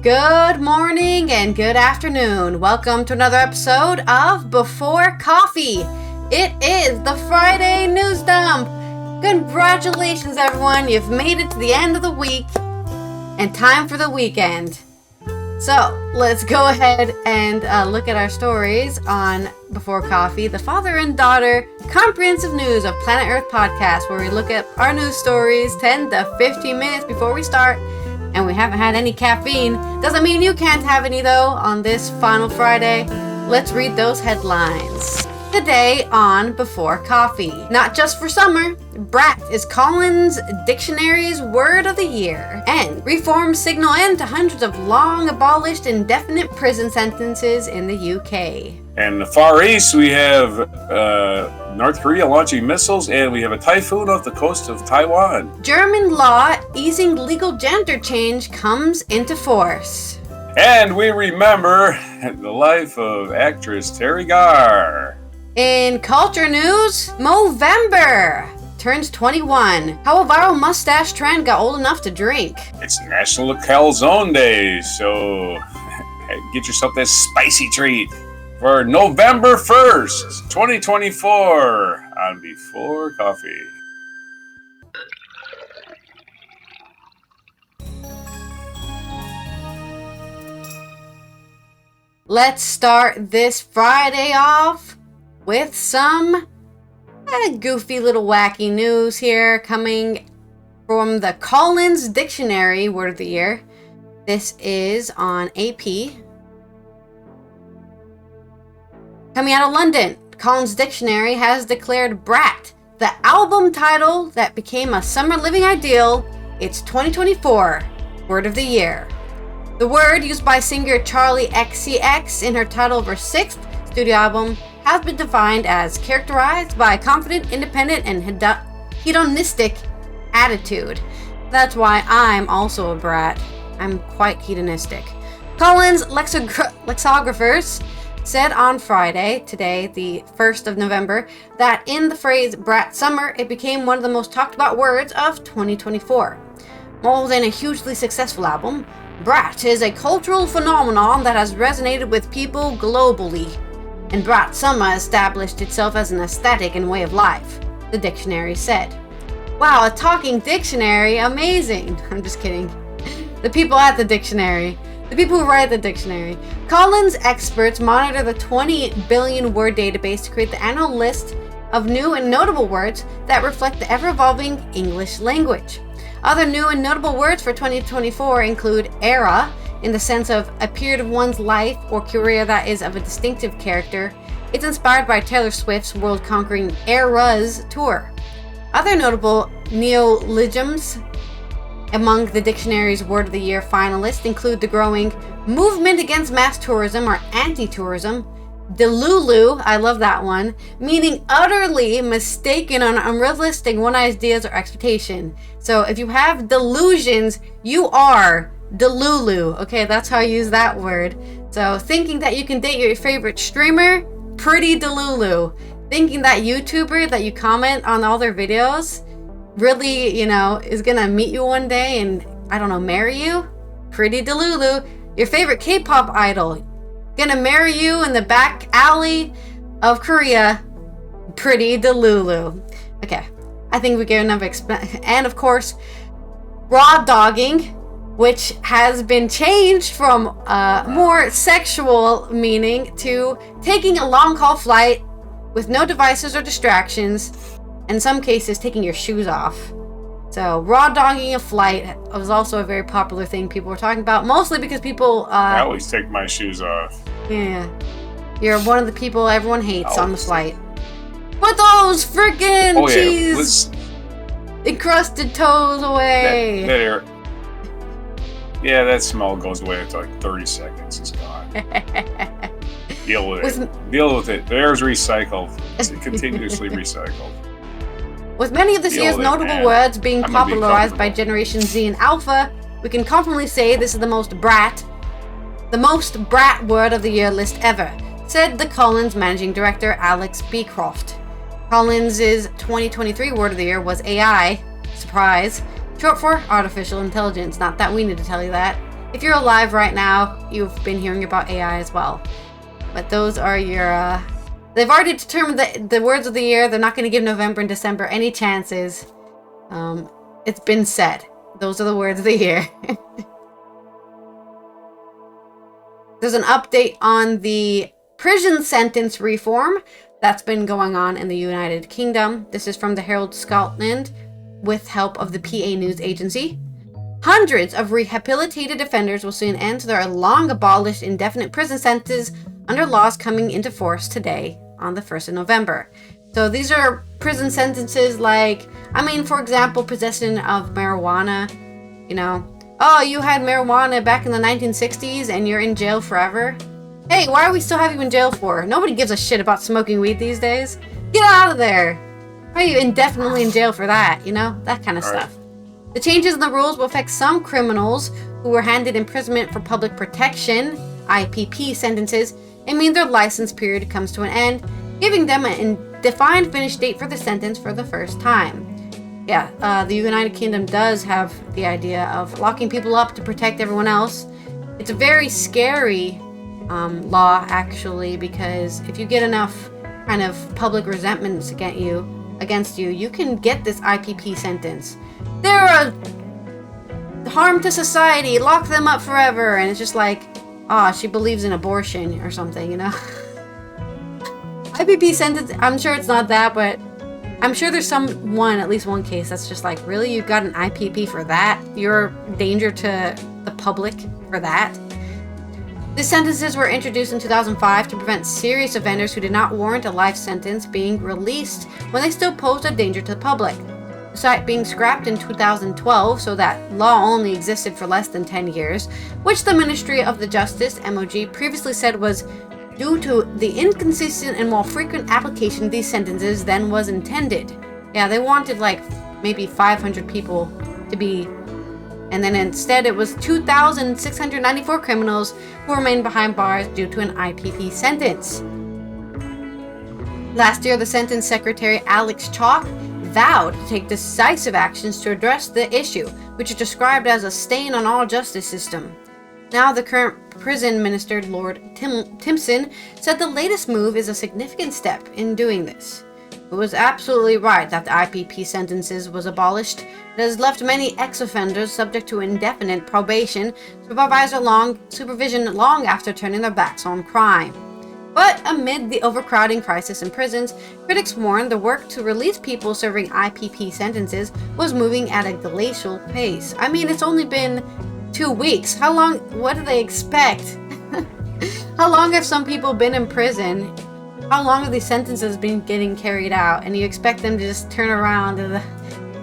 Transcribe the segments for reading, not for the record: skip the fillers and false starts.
Good morning and good afternoon. Welcome to another episode of Before Coffee. It is the Friday news dump. Congratulations, everyone. You've made it to the end of the week and time for the weekend. So let's go ahead and look at our stories on Before Coffee, the father and daughter comprehensive news of Planet Earth podcast, where we look at our news stories 10 to 15 minutes before we start. And we haven't had any caffeine. Doesn't mean you can't have any though on this final Friday. Let's read those headlines. Today on Before Coffee. Not just for summer, brat is Collins Dictionary's word of the year. And reforms signal end to hundreds of long abolished indefinite prison sentences in the UK. And in the Far East, we have North Korea launching missiles, and we have a typhoon off the coast of Taiwan. German law easing legal gender change comes into force. And we remember the life of actress Terri Gar. In culture news, Movember turns 21. How a viral mustache trend got old enough to drink. It's National Calzone Day, so get yourself that spicy treat for November 1st, 2024 on Before Coffee. Let's start this Friday off with some goofy little wacky news here coming from the Collins Dictionary word of the year. This is on AP. Coming out of London, Collins Dictionary has declared Brat the album title that became a summer living ideal. It's 2024 word of the year. The word used by singer Charli XCX in her title of her 6th studio album has been defined as characterized by a confident, independent, and hedonistic attitude. That's why I'm also a brat. I'm quite hedonistic. Collins lexicographers said on Friday, today, the 1st of November, that in the phrase brat summer, it became one of the most talked about words of 2024. More than a hugely successful album, Brat is a cultural phenomenon that has resonated with people globally, and Brat Summer established itself as an aesthetic and way of life, the dictionary said. Wow, a talking dictionary, amazing. I'm just kidding. The people at the dictionary, the people who write the dictionary. Collins experts monitor the 20 billion word database to create the annual list of new and notable words that reflect the ever-evolving English language. Other new and notable words for 2024 include era, in the sense of a period of one's life or career that is of a distinctive character. It's inspired by Taylor Swift's world-conquering Eras tour. Other notable neologisms among the dictionary's Word of the Year finalists include the growing movement against mass tourism or anti-tourism, delulu, I love that one, meaning utterly mistaken on unrealistic one ideas or expectation. So if you have delusions, you are delulu. Okay, that's how I use that word. So thinking that you can date your favorite streamer, pretty delulu. Thinking that YouTuber that you comment on all their videos really, is gonna meet you one day and, I don't know, marry you, pretty delulu. Your favorite K-pop idol gonna marry you in the back alley of Korea, pretty delulu. Okay, I think we gave enough and of course, raw dogging, which has been changed from more sexual meaning to taking a long-haul flight with no devices or distractions, in some cases taking your shoes off. So raw dogging a flight was also a very popular thing people were talking about, mostly because people... I always take my shoes off. Yeah. You're one of the people everyone hates on the flight. Put those freaking cheese encrusted toes away! That smell goes away after like 30 seconds. It's gone. Deal with it. The air is recycled. It's continuously recycled. With many of this year's notable words being popularized by Generation Z and Alpha, we can confidently say this is the most brat word of the year list ever, said the Collins managing director Alex Beecroft. Collins' 2023 word of the year was AI, surprise, short for artificial intelligence. Not that we need to tell you that. If you're alive right now, you've been hearing about AI as well. But those are your, they've already determined the words of the year. They're not going to give November and December any chances. It's been said. Those are the words of the year. There's an update on the prison sentence reform that's been going on in the United Kingdom. This is from the Herald Scotland with help of the PA News Agency. Hundreds of rehabilitated offenders will see an end to their long abolished indefinite prison sentences under laws coming into force today on the 1st of November. So these are prison sentences like, for example, possession of marijuana. Oh, you had marijuana back in the 1960s and you're in jail forever? Hey, why are we still having you in jail for? Nobody gives a shit about smoking weed these days. Get out of there. Why are you indefinitely in jail for that? That kind of stuff. The changes in the rules will affect some criminals who were handed imprisonment for public protection, IPP sentences, and mean their license period comes to an end, giving them a defined finish date for the sentence for the first time. The United Kingdom does have the idea of locking people up to protect everyone else. It's a very scary law, actually, because if you get enough kind of public resentments against you, you can get this IPP sentence. They're a harm to society, lock them up forever. And it's just like, she believes in abortion or something, IPP sentence, I'm sure it's not that, but I'm sure there's at least one case that's just like, really? You got an IPP for that? You're a danger to the public for that? The sentences were introduced in 2005 to prevent serious offenders who did not warrant a life sentence being released when they still posed a danger to the public. The site being scrapped in 2012, so that law only existed for less than 10 years, which the Ministry of the Justice, MOJ, previously said was due to the inconsistent and more frequent application of these sentences than was intended. Yeah, they wanted maybe 500 people to be, and then instead it was 2,694 criminals who remained behind bars due to an IPP sentence. Last year, the Sentence Secretary Alex Chalk vowed to take decisive actions to address the issue, which is described as a stain on our justice system. Now, the current prison minister, Lord Timpson, said the latest move is a significant step in doing this. It was absolutely right that the IPP sentences was abolished. It has left many ex-offenders subject to indefinite probation, supervision long after turning their backs on crime. But amid the overcrowding crisis in prisons, critics warned the work to release people serving IPP sentences was moving at a glacial pace. It's only been 2 weeks. How long? What do they expect? How long have some people been in prison? How long have these sentences been getting carried out? And you expect them to just turn around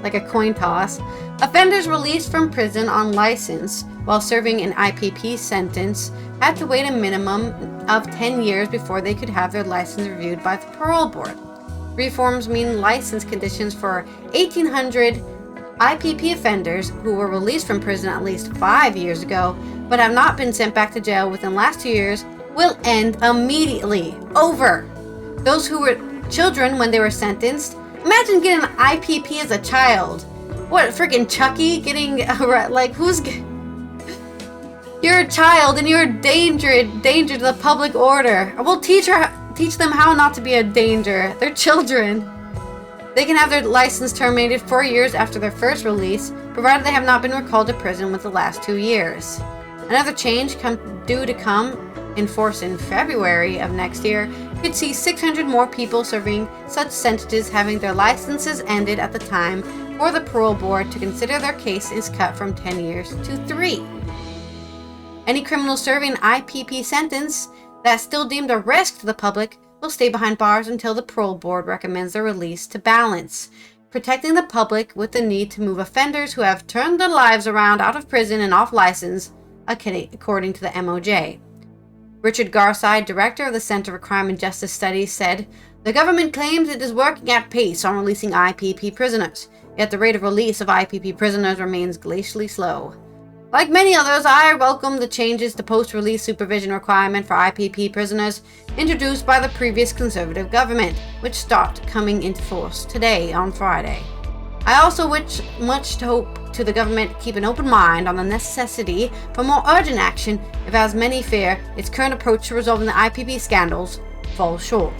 like a coin toss? Offenders released from prison on license while serving an IPP sentence had to wait a minimum of 10 years before they could have their license reviewed by the parole board. Reforms mean license conditions for 1,800 IPP offenders who were released from prison at least 5 years ago but have not been sent back to jail within the last 2 years will end immediately. Over. Those who were children when they were sentenced. Imagine getting an IPP as a child. What, freaking Chucky getting who's... You're a child and you're a danger to the public order. We'll teach them how not to be a danger. They're children. They can have their license terminated 4 years after their first release, provided they have not been recalled to prison within the last 2 years. Another change due to come in force in February of next year could see 600 more people serving such sentences having their licenses ended at the time for the parole board to consider their case is cut from 10 years to 3. Any criminal serving an IPP sentence that's still deemed a risk to the public will stay behind bars until the parole board recommends their release to balance, protecting the public with the need to move offenders who have turned their lives around out of prison and off license, according to the MOJ. Richard Garside, director of the Center for Crime and Justice Studies, said, "The government claims it is working at pace on releasing IPP prisoners, yet the rate of release of IPP prisoners remains glacially slow. Like many others, I welcome the changes to post-release supervision requirement for IPP prisoners introduced by the previous Conservative government, which stopped coming into force today on Friday. I also wish much hope to the government keep an open mind on the necessity for more urgent action if, as many fear, its current approach to resolving the IPP scandals falls short.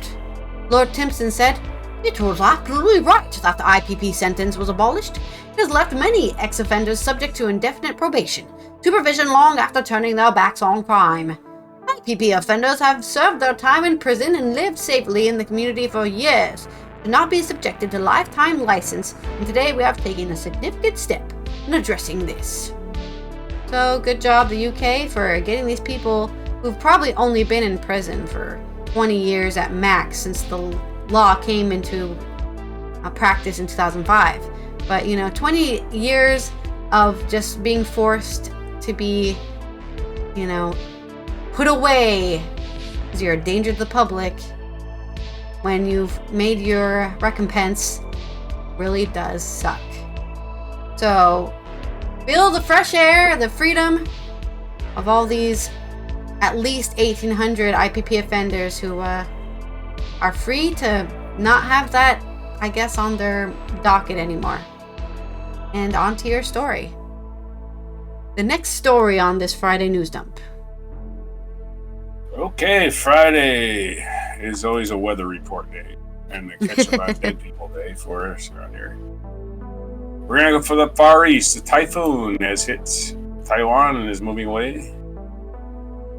Lord Timpson said, "It was absolutely right that the IPP sentence was abolished. It has left many ex-offenders subject to indefinite probation, supervision long after turning their backs on crime. IPP offenders have served their time in prison and lived safely in the community for years, to not be subjected to lifetime license, and today we have taken a significant step in addressing this." So good job the UK for getting these people who've probably only been in prison for 20 years at max since the law came into practice in 2005. But 20 years of just being forced to be, put away because you're a danger to the public when you've made your recompense really does suck. So feel the fresh air, the freedom of all these at least 1,800 IPP offenders who are free to not have that, I guess, on their docket anymore. And on to your story. The next story on this Friday news dump. Okay, Friday is always a weather report day and the catch up on dead people day for us around here. We're going to go for the Far East. The Typhoon has hit Taiwan and is moving away.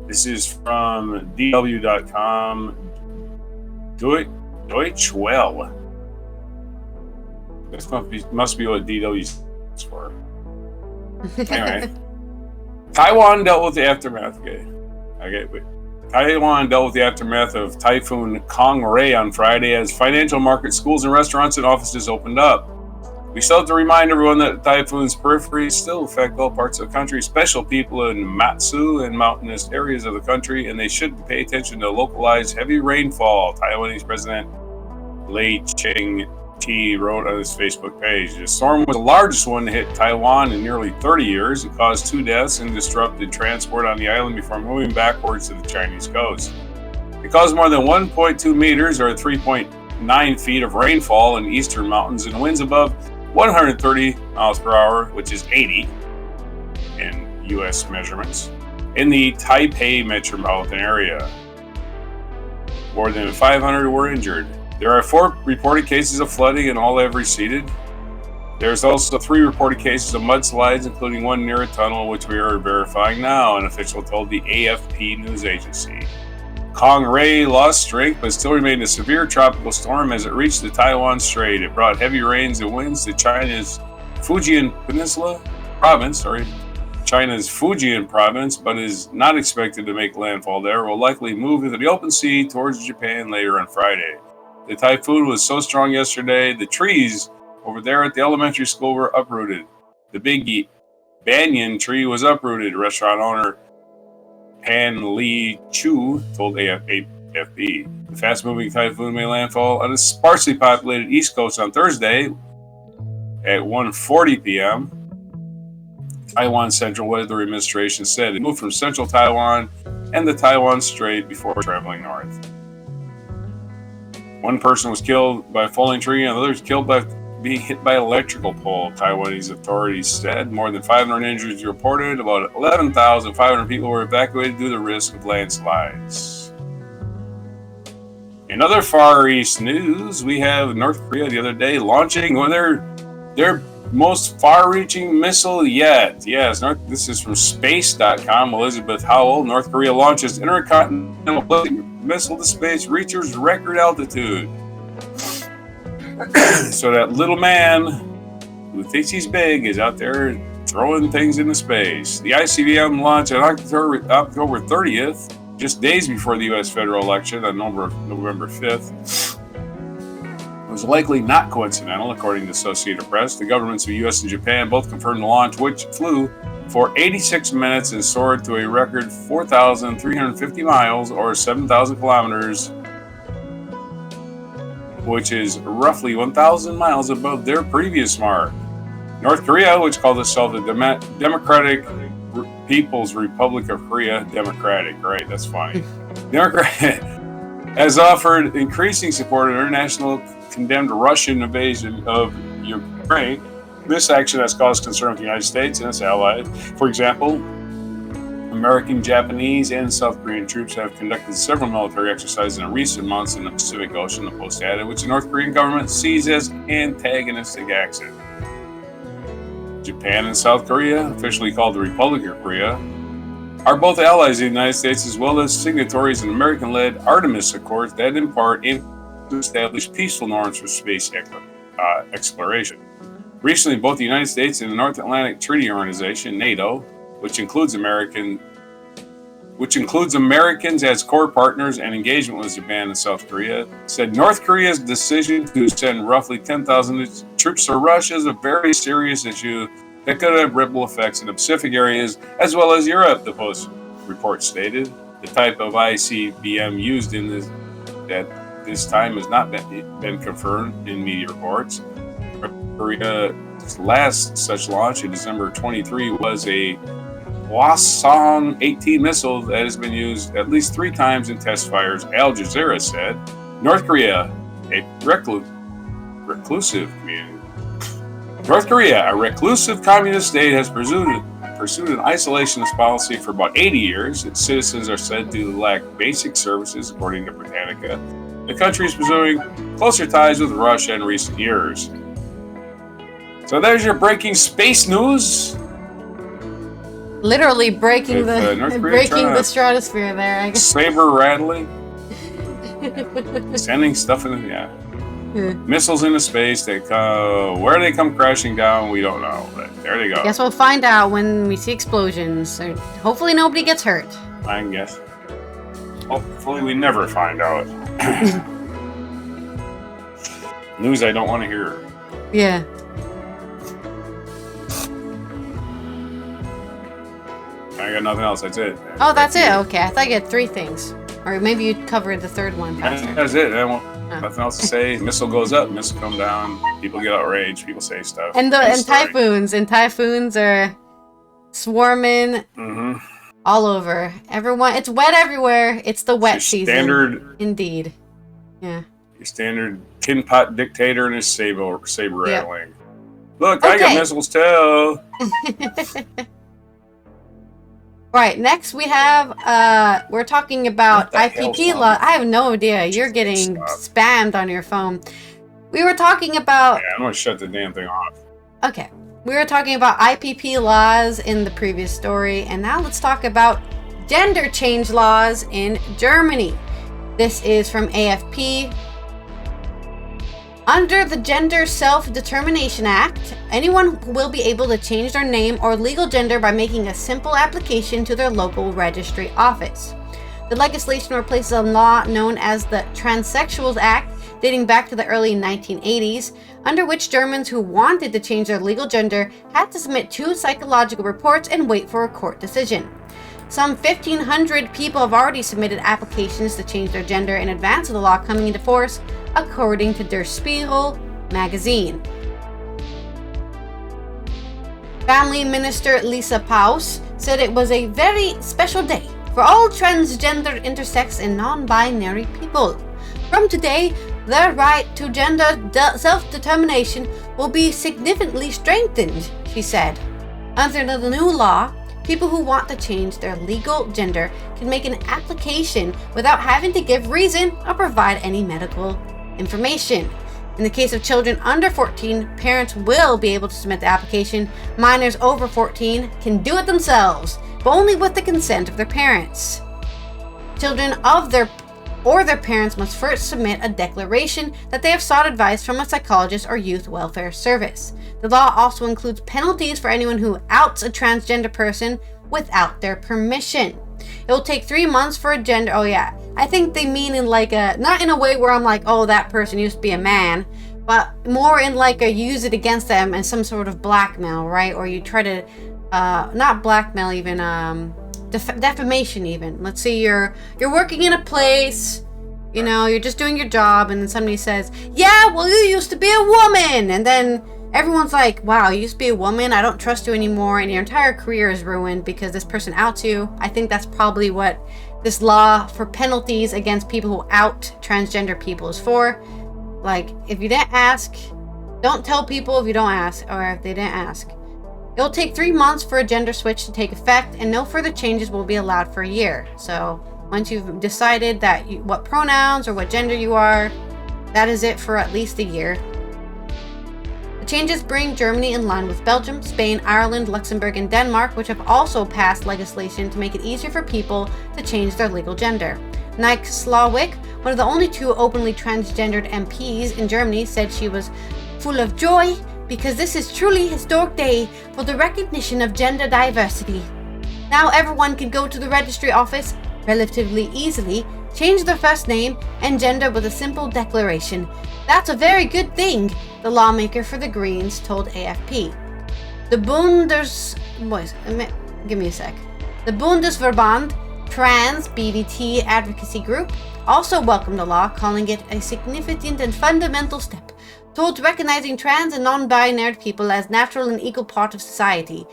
This is from DW.com. Deutsche Welle. This must be what DW stands for. Anyway. Taiwan dealt with the aftermath. Taiwan dealt with the aftermath of Typhoon Kang-Ray on Friday as financial markets, schools, and restaurants and offices opened up. We still have to remind everyone that the typhoon's periphery still affect all parts of the country, especially people in Matsu and mountainous areas of the country, and they should pay attention to localized heavy rainfall, Taiwanese President Lai Ching-te wrote on his Facebook page. The storm was the largest one to hit Taiwan in nearly 30 years. It caused 2 deaths and disrupted transport on the island before moving backwards to the Chinese coast. It caused more than 1.2 meters or 3.9 feet of rainfall in eastern mountains and winds above 130 miles per hour, which is 80 in U.S. measurements, in the Taipei metropolitan area. More than 500 were injured. There are 4 reported cases of flooding and all have receded. There's also 3 reported cases of mudslides, including one near a tunnel, which we are verifying now, an official told the AFP news agency. Kang-Ray lost strength but still remained a severe tropical storm as it reached the Taiwan Strait. It brought heavy rains and winds to China's Fujian province, but is not expected to make landfall there. It will likely move into the open sea towards Japan later on Friday. The typhoon was so strong yesterday, the trees over there at the elementary school were uprooted. The big banyan tree was uprooted, restaurant owner Pan Lee Chu told AFP. The fast-moving typhoon may landfall on a sparsely populated East Coast on Thursday at 1:40 p.m. Taiwan Central Weather Administration said it moved from central Taiwan and the Taiwan Strait before traveling north. 1 person was killed by a falling tree and others killed by being hit by an electrical pole, Taiwanese authorities said. More than 500 injuries reported. About 11,500 people were evacuated due to the risk of landslides. In other Far East news, we have North Korea the other day launching their most far-reaching missile yet. Yes, this is from space.com. Elizabeth Howell. North Korea launches intercontinental missile to space, reaches record altitude. So that little man who thinks he's big is out there throwing things into space. The ICBM launched on October 30th, just days before the U.S. federal election on November 5th. It was likely not coincidental, according to Associated Press. The governments of the U.S. and Japan both confirmed the launch, which flew for 86 minutes and soared to a record 4,350 miles or 7,000 kilometers, which is roughly 1,000 miles above their previous mark. North Korea, which calls itself the Democratic People's Republic of Korea, Democratic, right? That's funny. Democratic has offered increasing support. International condemned Russian invasion of Ukraine. This action has caused concern with the United States and its allies. For example, American, Japanese, and South Korean troops have conducted several military exercises in recent months in the Pacific Ocean, the Post added, which the North Korean government sees as antagonistic action. Japan and South Korea, officially called the Republic of Korea, are both allies of the United States as well as signatories in American-led Artemis Accords that in part aim to establish peaceful norms for space exploration. Recently, both the United States and the North Atlantic Treaty Organization, NATO, which includes Americans as core partners and engagement with Japan and South Korea, said North Korea's decision to send roughly 10,000 troops to Russia is a very serious issue that could have ripple effects in the Pacific areas as well as Europe, the Post report stated. The type of ICBM used in this at this time has not been confirmed in media reports. Korea's last such launch in December 23 was a Hwasong 18 missile that has been used at least 3 times in test fires, Al Jazeera said. North Korea, a reclusive communist state, has pursued an isolationist policy for about 80 years. Its citizens are said to lack basic services, according to Britannica. The country is pursuing closer ties with Russia in recent years. So there's your breaking space news. Literally breaking the stratosphere there, I guess. Saber rattling. Sending stuff in missiles into space. Where they come crashing down, we don't know. But there they go. Guess we'll find out when we see explosions. Hopefully nobody gets hurt. I guess. Hopefully we never find out. News I don't want to hear. Yeah. I got nothing else. That's it. Oh, that's it. Okay, I thought you had 3 things, or maybe you covered the third one. That's it. Nothing else to say. Missile goes up, missile come down. People get outraged. People say stuff. And typhoons are swarming all over. Everyone, it's wet everywhere. It's the wet season. Standard, indeed. Yeah. Your standard tin pot dictator and his saber rattling. Look, I got missiles too. Right, next we have, we're talking about IPP law. I have no idea. You're getting spammed on your phone. We were talking about... Yeah, I'm going to shut the damn thing off. Okay. We were talking about IPP laws in the previous story, and now let's talk about gender change laws in Germany. This is from AFP. Under the Gender Self-Determination Act, anyone will be able to change their name or legal gender by making a simple application to their local registry office. The legislation replaces a law known as the Transsexuals Act, dating back to the early 1980s, under which Germans who wanted to change their legal gender had to submit 2 psychological reports and wait for a court decision. Some 1,500 people have already submitted applications to change their gender in advance of the law coming into force, according to Der Spiegel magazine. Family Minister Lisa Paus said it was a very special day for all transgender, intersex, and non-binary people. From today, their right to gender self-determination will be significantly strengthened, she said. Under the new law, people who want to change their legal gender can make an application without having to give reason or provide any medical information. In the case of children under 14, parents will be able to submit the application. Minors over 14 can do it themselves, but only with the consent of their parents. Children of their parents must first submit a declaration that they have sought advice from a psychologist or youth welfare service. The law also includes penalties for anyone who outs a transgender person without their permission. It will take 3 months for a gender... Oh yeah, I think they mean in like a... Not in a way where I'm like, oh, that person used to be a man, but more in like a use it against them as some sort of blackmail, right? Or you try to... not blackmail even, defamation even. Let's say you're working in a place, you know, you're just doing your job, and then somebody says, yeah, well, you used to be a woman, and then everyone's like, wow, you used to be a woman, I don't trust you anymore, and your entire career is ruined because this person outs you. I think that's probably what this law for penalties against people who out transgender people is for. Like, if you didn't ask, Don't tell people if you don't ask, or if they didn't ask. It will take 3 months for a gender switch to take effect, and no further changes will be allowed for a year. So once you've decided that what pronouns or what gender you are, that is it for at least a year. The changes bring Germany in line with Belgium, Spain, Ireland, Luxembourg, and Denmark, which have also passed legislation to make it easier for people to change their legal gender. Nike Slawik, one of the only 2 openly transgendered MPs in Germany, said she was full of joy because this is truly a historic day for the recognition of gender diversity. Now everyone can go to the registry office relatively easily, change their first name and gender with a simple declaration. That's a very good thing, the lawmaker for the Greens told AFP. The Bundesverband Trans BVT Advocacy Group also welcomed the law, calling it a significant and fundamental step towards recognizing trans and non-binary people as natural and equal part of society.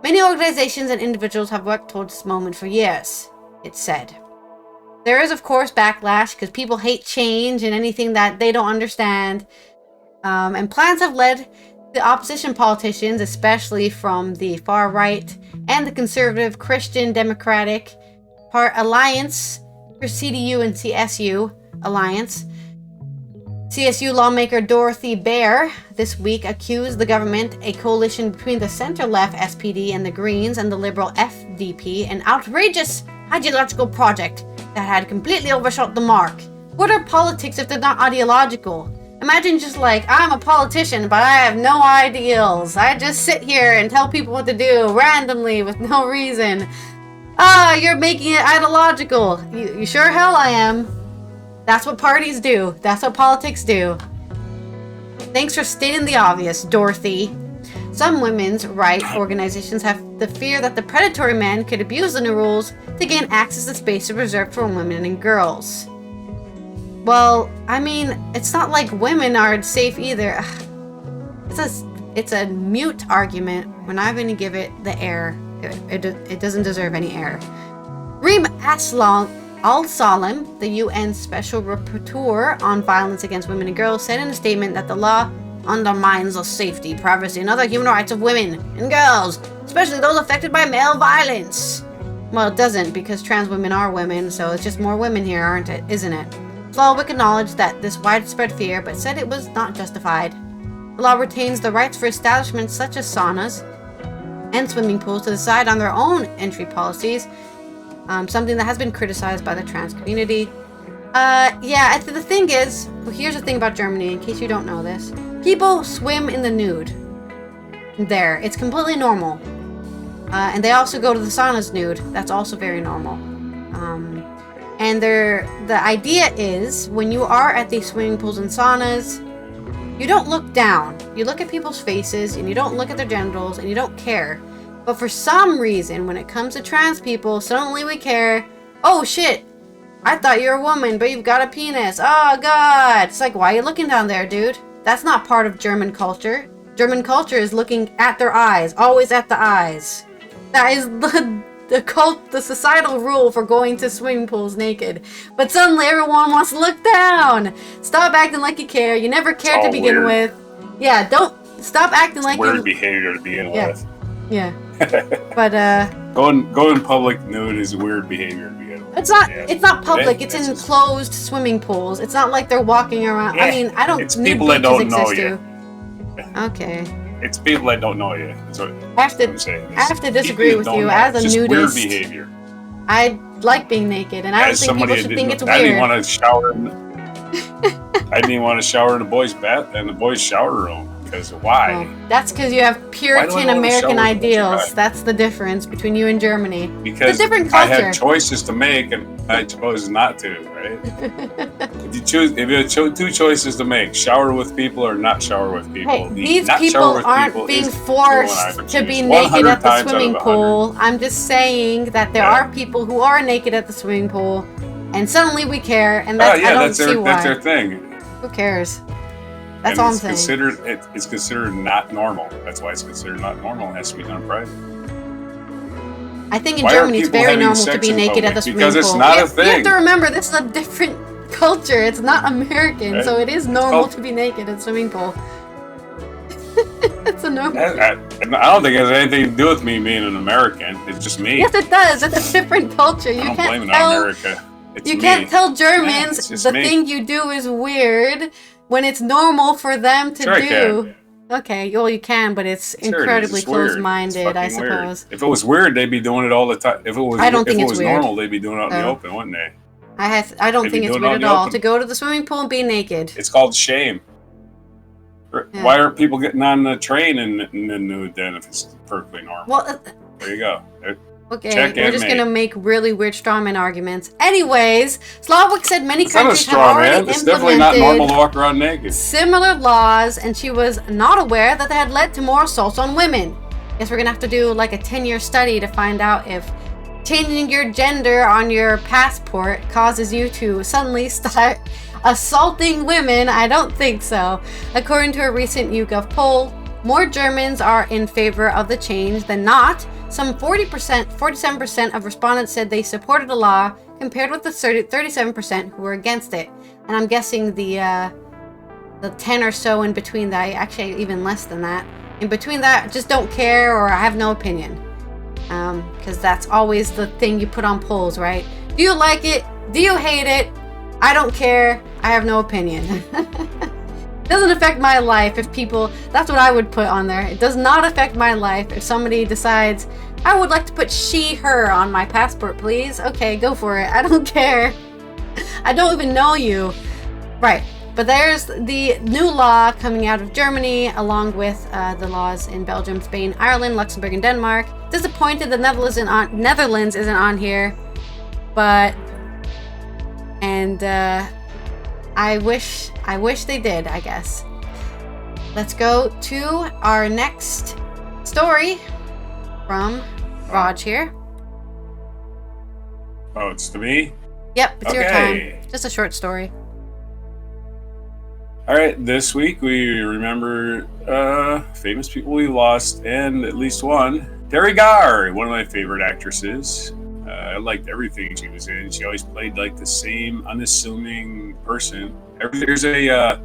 Many organizations and individuals have worked towards this moment for years, it said. There is, of course, backlash because people hate change and anything that they don't understand. And plans have led the opposition politicians, especially from the far right and the conservative Christian Democratic Alliance, for CDU and CSU Alliance. CSU lawmaker Dorothy Baer this week accused the government, a coalition between the center-left SPD and the Greens and the liberal FDP, an outrageous ideological project that had completely overshot the mark. What are politics if they're not ideological? Imagine just like, I'm a politician, but I have no ideals. I just sit here and tell people what to do randomly with no reason. You're making it ideological. You sure hell I am. That's what parties do. That's what politics do. Thanks for stating the obvious, Dorothy. Some women's rights organizations have the fear that the predatory man could abuse the new rules to gain access to spaces reserved for women and girls. Well, I mean, it's not like women are safe either. It's a mute argument. We're not going to give it the air. It doesn't deserve any air. Reem Al-Salam, the UN Special Rapporteur on Violence Against Women and Girls, said in a statement that the law undermines the safety, privacy, and other human rights of women and girls, especially those affected by male violence. Well, it doesn't, because trans women are women, so it's just more women here, aren't it? Isn't it? Slawik acknowledged that this widespread fear, but said it was not justified. The law retains the rights for establishments such as saunas and swimming pools to decide on their own entry policies, something that has been criticized by the trans community. The thing is, here's the thing about Germany, in case you don't know this. People swim in the nude. There. It's completely normal. And they also go to the saunas nude. That's also very normal. And the idea is, when you are at these swimming pools and saunas, you don't look down. You look at people's faces, and you don't look at their genitals, and you don't care. But for some reason, when it comes to trans people, suddenly we care. Oh shit! I thought you were a woman, but you've got a penis. Oh god! It's like, why are you looking down there, dude? That's not part of German culture. German culture is looking at their eyes. Always at the eyes. That is the societal rule for going to swimming pools naked. But suddenly everyone wants to look down. Stop acting like you care. You never cared to begin with. Yeah, don't stop acting like weird behavior to begin with. Yeah. But going public nude is weird behavior to begin with. It's not public. It's in closed swimming pools. It's not like they're walking around. Yeah, I mean, I don't. It's people that don't know you. Okay. It's people that don't know you. That's what I'm saying. I have to disagree with you as a nudist. Weird behavior. I like being naked, and I don't think people should think it's weird. I didn't want to shower. I didn't even want to shower in the boys' shower room. Because why? Well, that's because you have Puritan American ideals. That's the difference between you and Germany. Because it's a different culture. I had choices to make, and I chose not to. Right? If you had two choices to make: shower with people or not shower with people. Hey, these people aren't being forced to be naked at the swimming pool. I'm just saying that there are people who are naked at the swimming pool, and suddenly we care, and that's I don't see why. That's their thing. Who cares? That's all I'm saying. It's considered not normal. That's why it's considered not normal. It has to be done private. I think in Germany it's very normal to be naked at the swimming pool. Because it's not a thing. You have to remember, this is a different culture. It's not American, right? So it is normal to be naked at the swimming pool. It's a normal. I don't think it has anything to do with me being an American. It's just me. Yes, it does. It's a different culture. You I don't can't blame it tell. on America. It's You me. can't tell Germans Yeah, it's just the me. thing you do is weird when it's normal for them to Sure I do. Okay, well you can, but it's Sure it is. incredibly It's weird. closed-minded, It's I fucking weird. suppose. If it was weird, they'd be doing it all the time. If it was, I don't think if it it's was weird. normal, they'd be doing it out in the Oh. open, wouldn't they? I don't They'd think be it's doing it weird out at in the all open. to go to the swimming pool and be naked. It's called shame. Yeah. Why aren't people getting on the train in the nude then if it's perfectly normal? Well, There you go. okay, Check we're and just mate. gonna make really weird strawman arguments. Anyways, Slavik said many It's not a countries have straw already man. It's definitely not normal implemented to walk around naked. similar laws, and she was not aware that they had led to more assaults on women. Guess we're gonna have to do like a 10-year study to find out if changing your gender on your passport causes you to suddenly start assaulting women. I don't think so. According to a recent YouGov poll, more Germans are in favor of the change than not. Some 47% of respondents said they supported the law, compared with the 37% who were against it. And I'm guessing the 10 or so in between that, actually even less than that, in between that, just don't care or I have no opinion. Because that's always the thing you put on polls, right? Do you like it? Do you hate it? I don't care. I have no opinion. Doesn't affect my life if people, that's what I would put on there. It does not affect my life if somebody decides, I would like to put she, her on my passport, please. Okay, go for it. I don't care. I don't even know you. Right. But there's the new law coming out of Germany, along with the laws in Belgium, Spain, Ireland, Luxembourg, and Denmark. Disappointed the Netherlands isn't on here, but I wish they did, I guess. Let's go to our next story from Rog here. Oh, it's to me? Yep, it's your Okay. time. Just a short story. All right, this week we remember famous people we lost, and at least one. Terri Gar, one of my favorite actresses. I liked everything she was in. She always played like the same unassuming person. There's a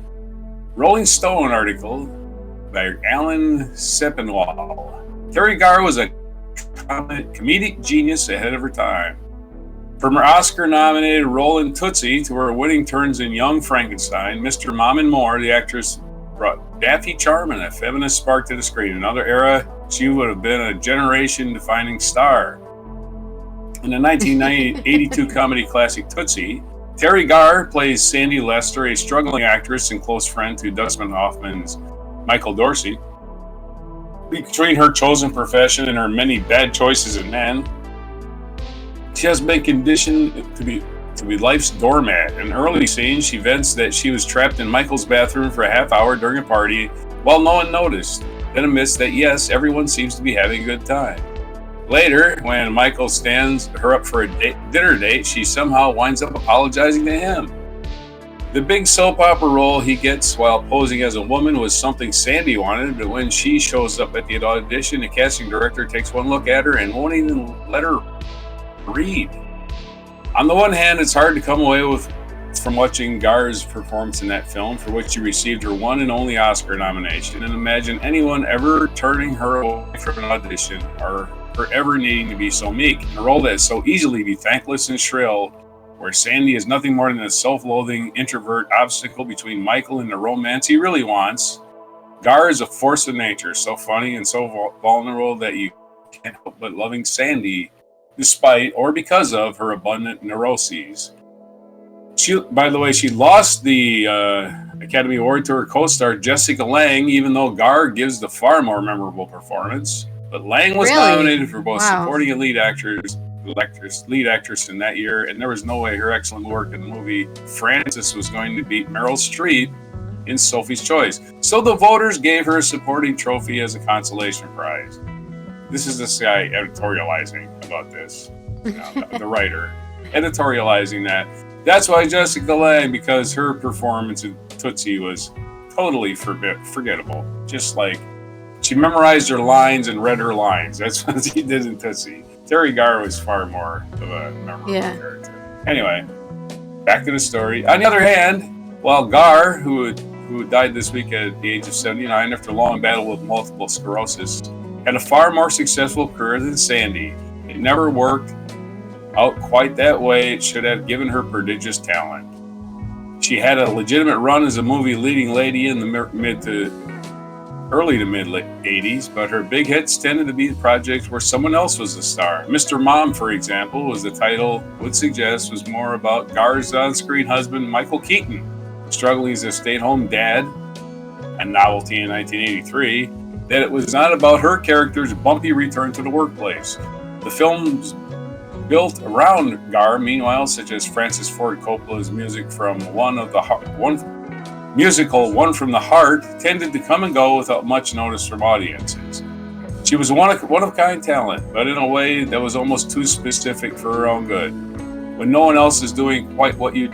Rolling Stone article by Alan Sepinwall. Terri Gar was a comedic genius ahead of her time. From her Oscar-nominated role in Tootsie to her winning turns in Young Frankenstein, Mr. Mom and More, the actress brought daffy charm and a feminist spark to the screen. In another era, she would have been a generation-defining star. In the 1982 comedy classic Tootsie, Terri Gar plays Sandy Lester, a struggling actress and close friend to Dustin Hoffman's Michael Dorsey. Between her chosen profession and her many bad choices in men, she has been conditioned to be life's doormat. In early scenes, she vents that she was trapped in Michael's bathroom for a half hour during a party while no one noticed, then admits that yes, everyone seems to be having a good time. Later, when Michael stands her up for a dinner date, she somehow winds up apologizing to him. The big soap opera role he gets while posing as a woman was something Sandy wanted, but when she shows up at the audition, the casting director takes one look at her and won't even let her read. On the one hand, it's hard to come away from watching Gar's performance in that film, for which she received her one and only Oscar nomination, and imagine anyone ever turning her away from an audition or her ever needing to be so meek. In a role that is so easily be thankless and shrill, where Sandy is nothing more than a self-loathing introvert obstacle between Michael and the romance he really wants, Gar is a force of nature, so funny and so vulnerable that you can't help but loving Sandy despite or because of her abundant neuroses. By the way, she lost the Academy Award to her co-star Jessica Lange, even though Gar gives the far more memorable performance. But Lange was nominated for both supporting and lead actress in that year, and there was no way her excellent work in the movie Frances was going to beat Meryl Streep in Sophie's Choice. So the voters gave her a supporting trophy as a consolation prize. This is this guy editorializing about this, the writer, editorializing that. That's why Jessica Lange, because her performance in Tootsie was totally forgettable. Just like she memorized her lines and read her lines. That's what she did in Tootsie. Terri Gar was far more of a memorable character. Anyway, back to the story. On the other hand, while Gar, who who died this week at the age of 79 after a long battle with multiple sclerosis, had a far more successful career than Sandy. It never worked out quite that way. It should have given her prodigious talent. She had a legitimate run as a movie leading lady in the early to mid 80s, but her big hits tended to be projects where someone else was the star. Mr. Mom, for example, was the title would suggest was more about Gar's on-screen husband, Michael Keaton, struggling as a stay-at-home dad, a novelty in 1983, that it was not about her character's bumpy return to the workplace. The films built around Gar, meanwhile, such as Francis Ford Coppola's music from One from the Heart, tended to come and go without much notice from audiences. She was a one-of-kind talent, but in a way that was almost too specific for her own good. When no one else is doing quite what you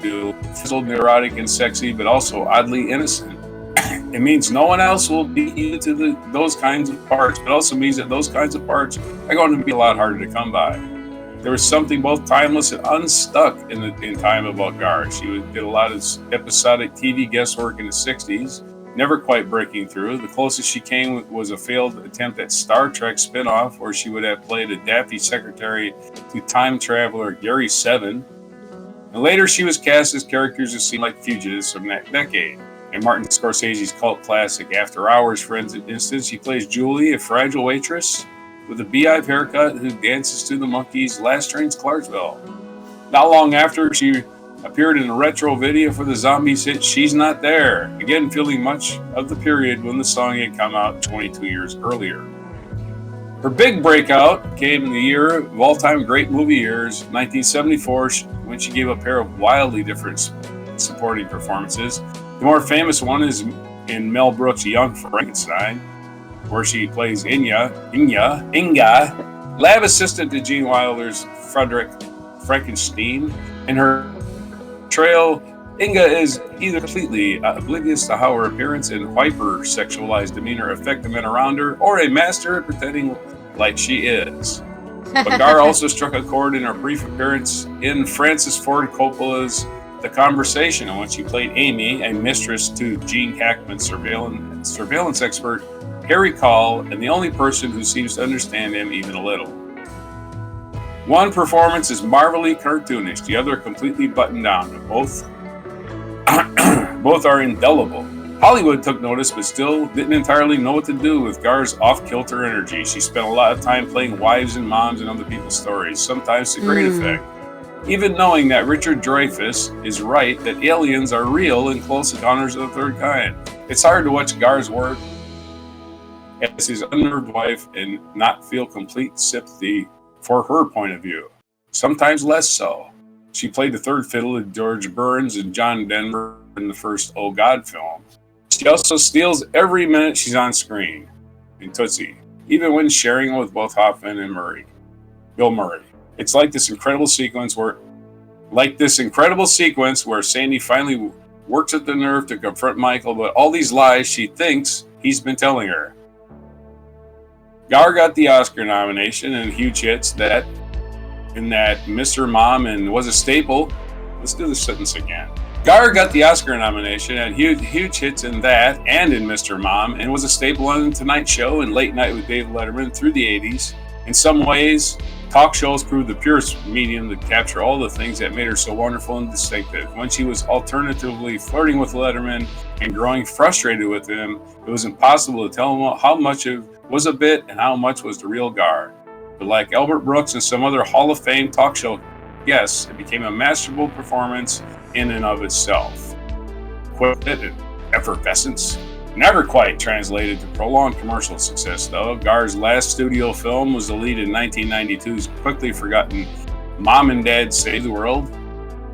do, fizzled, neurotic, and sexy, but also oddly innocent, it means no one else will be into those kinds of parts, but also means that those kinds of parts are going to be a lot harder to come by. There was something both timeless and unstuck in time about Gar. She did a lot of episodic TV guest work in the 60s, never quite breaking through. The closest she came was a failed attempt at Star Trek spinoff, where she would have played a daffy secretary to time traveler Gary Seven. And later she was cast as characters who seemed like fugitives from that decade. In Martin Scorsese's cult classic After Hours, for instance, she plays Julie, a fragile waitress with a beehive haircut who dances to the Monkees' Last Train's Clarksville. Not long after, she appeared in a retro video for the Zombies hit She's Not There, again feeling much of the period when the song had come out 22 years earlier. Her big breakout came in the year of all-time great movie years, 1974, when she gave a pair of wildly different supporting performances. The more famous one is in Mel Brooks' Young Frankenstein, where she plays Inga, lab assistant to Gene Wilder's Frederick Frankenstein. In her portrayal, Inga is either completely oblivious to how her appearance and hyper-sexualized demeanor affect the men around her, or a master at pretending like she is. But Gar also struck a chord in her brief appearance in Francis Ford Coppola's The Conversation, in which she played Amy, a mistress to Gene Hackman's surveillance expert, Harry Call, and the only person who seems to understand him even a little. One performance is marvelously cartoonish, the other completely buttoned down. Both are indelible. Hollywood took notice, but still didn't entirely know what to do with Gar's off-kilter energy. She spent a lot of time playing wives and moms in other people's stories, sometimes to great effect. Even knowing that Richard Dreyfuss is right that aliens are real in Close Encounters of the Third Kind. It's hard to watch Gar's work as his unnerved wife and not feel complete sympathy for her point of view. Sometimes less so. She played the third fiddle to George Burns and John Denver in the first Oh God film. She also steals every minute she's on screen in Tootsie, even when sharing with both Hoffman and Bill Murray. It's like this incredible sequence where Sandy finally works at the nerve to confront Michael about all these lies she thinks he's been telling her. Gar got the Oscar nomination and huge hits in that Mr. Mom and was a staple. Let's do the sentence again. Gar got the Oscar nomination and huge hits in that and in Mr. Mom, and was a staple on The Tonight Show and Late Night with Dave Letterman through the 80s. In some ways, talk shows proved the purest medium to capture all the things that made her so wonderful and distinctive. When she was alternatively flirting with Letterman and growing frustrated with him, it was impossible to tell him how much was a bit and how much was the real Gar. But like Albert Brooks and some other Hall of Fame talk show guests, it became a masterful performance in and of itself. Quick and effervescence. Never quite translated to prolonged commercial success, though. Gar's last studio film was the lead in 1992's quickly forgotten Mom and Dad Save the World.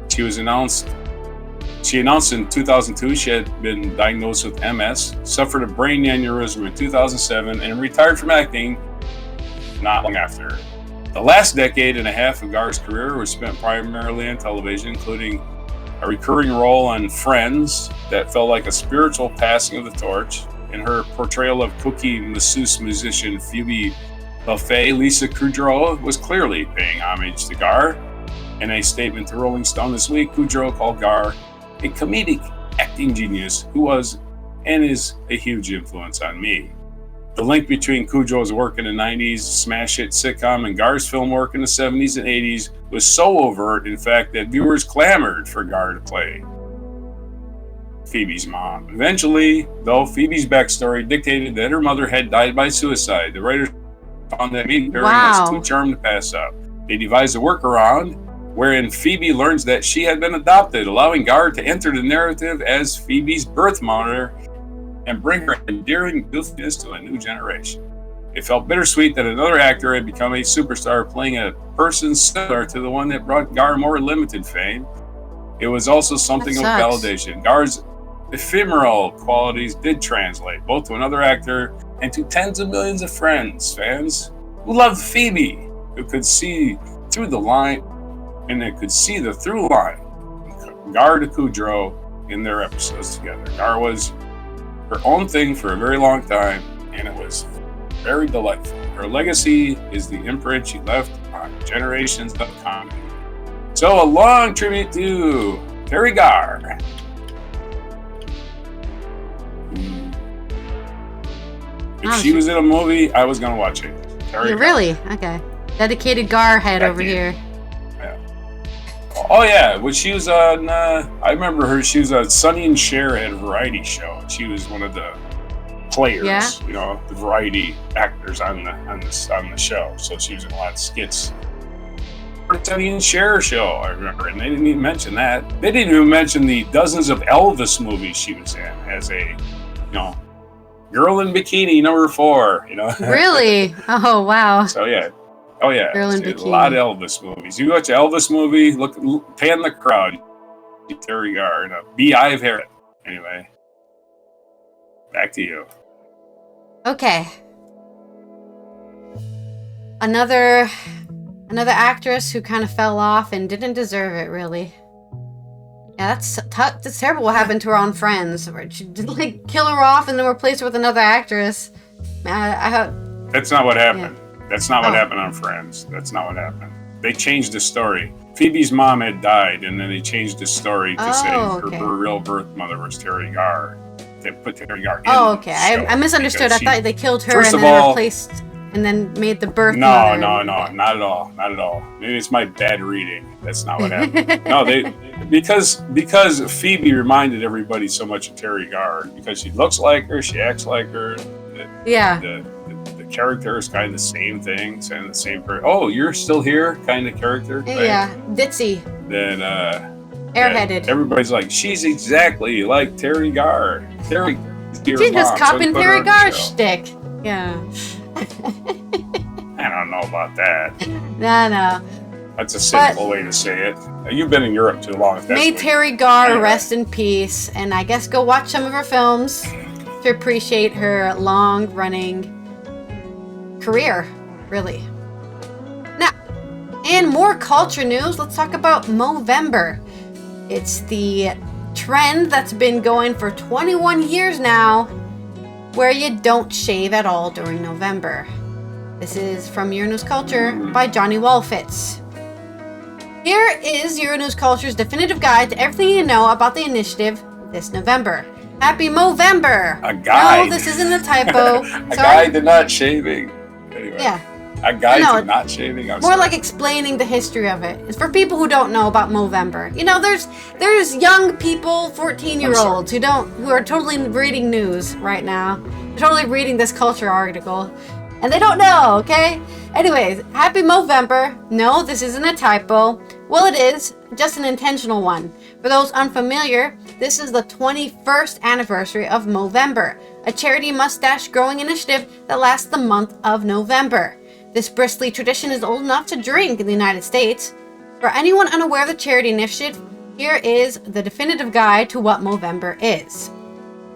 She announced in 2002 she had been diagnosed with MS, suffered a brain aneurysm in 2007, and retired from acting not long after. The last decade and a half of Gar's career was spent primarily on television, including a recurring role on Friends that felt like a spiritual passing of the torch. In her portrayal of cookie masseuse musician Phoebe Buffet, Lisa Kudrow was clearly paying homage to Gar. In a statement to Rolling Stone this week, Kudrow called Gar a comedic acting genius who was and is a huge influence on me. The link between Kudrow's work in the 90s smash hit sitcom and Gar's film work in the 70s and 80s was so overt, in fact, that viewers clamored for Gar to play Phoebe's mom. Eventually, though, Phoebe's backstory dictated that her mother had died by suicide. The writers found that meeting was too charmed to pass up. They devised a workaround wherein Phoebe learns that she had been adopted, allowing Gar to enter the narrative as Phoebe's birth mother and bring her endearing goofiness to a new generation. It felt bittersweet that another actor had become a superstar playing a person similar to the one that brought Gar more limited fame. It was also something of validation. Gar's ephemeral qualities did translate both to another actor and to tens of millions of fans who loved Phoebe, who could see through the line and they could see the through line from Gar to Kudrow in their episodes together. Gar was her own thing for a very long time, and it was very delightful. Her legacy is the imprint she left on generations of comedy. So a long tribute to Terri Gar. If she was in a movie, I was going to watch it. Really? Okay. Dedicated Gar head over here. Yeah. Oh, yeah. When she was on, I remember her, she was on Sonny and Cher at a variety show. She was one of the players, the variety actors on the show. So she was in a lot of skits. Sonny and Cher show, I remember, and they didn't even mention that. They didn't even mention the dozens of Elvis movies she was in as a, girl in bikini number 4. Really? Oh wow. So yeah, girl in bikini. A lot of Elvis movies. You watch an Elvis movie, look, pan the crowd. Terri Gar and a beehive hair. Anyway, back to you. Okay. Another actress who kind of fell off and didn't deserve it, really. Yeah, that's terrible what happened to her on Friends, where she did kill her off and then replace her with another actress. That's not what happened. Yeah. That's not what happened on Friends. That's not what happened. They changed the story. Phoebe's mom had died, and then they changed the story to say her real birth mother was Terri Gar. They put Terri Gar in the show. I misunderstood. I thought they killed her and then replaced and then made the birth mother. No, not at all. Maybe it's my bad reading. That's not what happened. No, because Phoebe reminded everybody so much of Terri Gar, because she looks like her, she acts like her. The character is kind of the same thing, saying the same person. Oh, you're still here, kind of character. Right? Yeah, ditzy. Then airheaded. Everybody's like, she's exactly like Terri Gar. She's just copying Terri Gar's shtick. Yeah. I don't know about that. No. That's a simple way to say it. You've been in Europe too long. May Terri Gar rest in peace, and I guess go watch some of her films to appreciate her long-running career, really. Now, in more culture news, let's talk about Movember. It's the trend that's been going for 21 years now, where you don't shave at all during November. This is from Euronews Culture by Johnny Walfitz. Here is Euronews Culture's definitive guide to everything you know about the initiative this November. Happy Movember! A guide. No, this isn't a typo. A guide to not shaving. Anyway. Yeah. A guide to not shaving. More like explaining the history of it. It's for people who don't know about Movember. There's young people, 14-year-olds who are totally reading news right now. They're totally reading this culture article. And they don't know, okay? Anyways, happy Movember. No, this isn't a typo. Well, it is, just an intentional one. For those unfamiliar, this is the 21st anniversary of Movember, a charity mustache growing initiative that lasts the month of November. This bristly tradition is old enough to drink in the United States. For anyone unaware of the charity initiative, here is the definitive guide to what Movember is.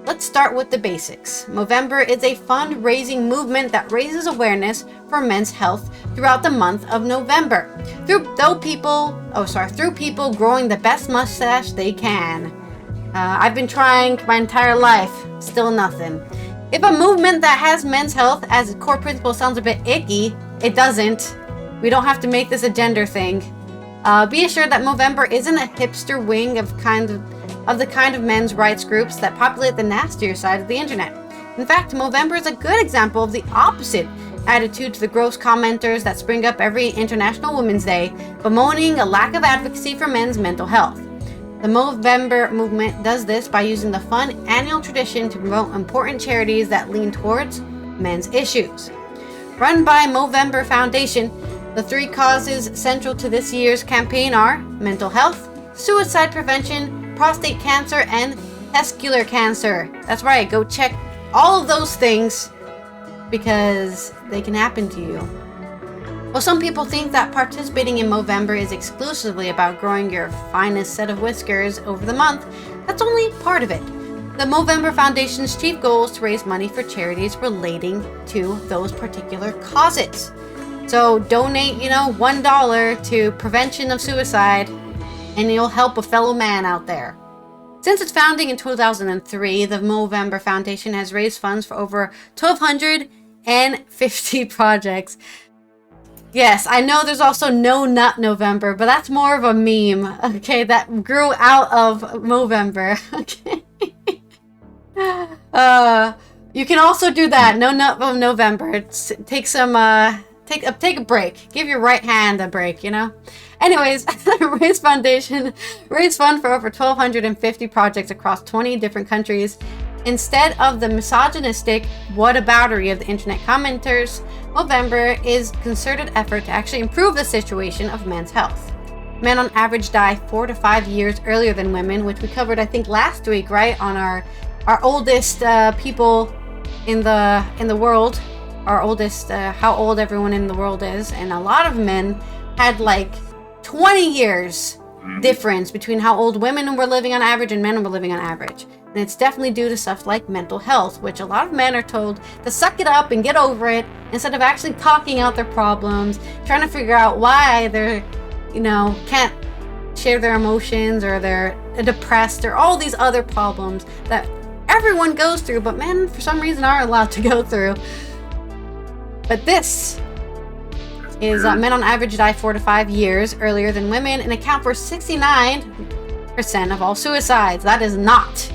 Let's start with the basics. Movember is a fundraising movement that raises awareness for men's health throughout the month of November, through people growing the best mustache they can. I've been trying my entire life, still nothing. If a movement that has men's health as a core principle sounds a bit icky, it doesn't. We don't have to make this a gender thing. Be assured that Movember isn't a hipster wing of kind of of the kind of men's rights groups that populate the nastier side of the internet. In fact, Movember is a good example of the opposite attitude to the gross commenters that spring up every International Women's Day, bemoaning a lack of advocacy for men's mental health. The Movember movement does this by using the fun annual tradition to promote important charities that lean towards men's issues. Run by Movember Foundation, the three causes central to this year's campaign are mental health, suicide prevention, prostate cancer, and testicular cancer. That's right, go check all of those things because they can happen to you. Well, some people think that participating in Movember is exclusively about growing your finest set of whiskers over the month. That's only part of it. The Movember Foundation's chief goal is to raise money for charities relating to those particular causes. So donate, $1 to prevention of suicide, and you'll help a fellow man out there. Since its founding in 2003, the Movember Foundation has raised funds for over 1,250 projects. Yes, I know there's also No Nut November, but that's more of a meme, okay, that grew out of Movember, okay? You can also do that, No Nut November. Take a break. Give your right hand a break, Anyways, Raise Foundation raised fund for over 1,250 projects across 20 different countries. Instead of the misogynistic whataboutery of the internet commenters, Movember is a concerted effort to actually improve the situation of men's health. Men on average die 4 to 5 years earlier than women, which we covered, I think, last week, right? On our oldest people in the world, our oldest, how old everyone in the world is, and a lot of men had like 20 years difference between how old women were living on average and men were living on average. And it's definitely due to stuff like mental health, which a lot of men are told to suck it up and get over it instead of actually talking out their problems, trying to figure out why they're, can't share their emotions or they're depressed or all these other problems that everyone goes through, but men for some reason are allowed to go through. But this is men on average die 4 to 5 years earlier than women and account for 69% of all suicides. That is not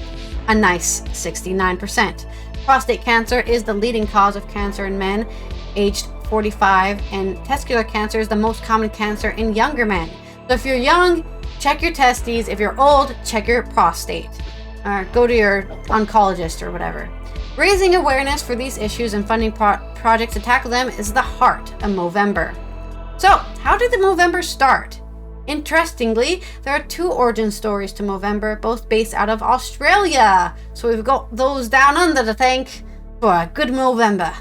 a nice 69%. Prostate cancer is the leading cause of cancer in men aged 45, and testicular cancer is the most common cancer in younger men. So if you're young, check your testes. If you're old, check your prostate. Or go to your oncologist or whatever. Raising awareness for these issues and funding projects to tackle them is the heart of Movember. So, how did the Movember start? Interestingly, there are 2 origin stories to Movember, both based out of Australia. So we've got those down under to thank for a good Movember.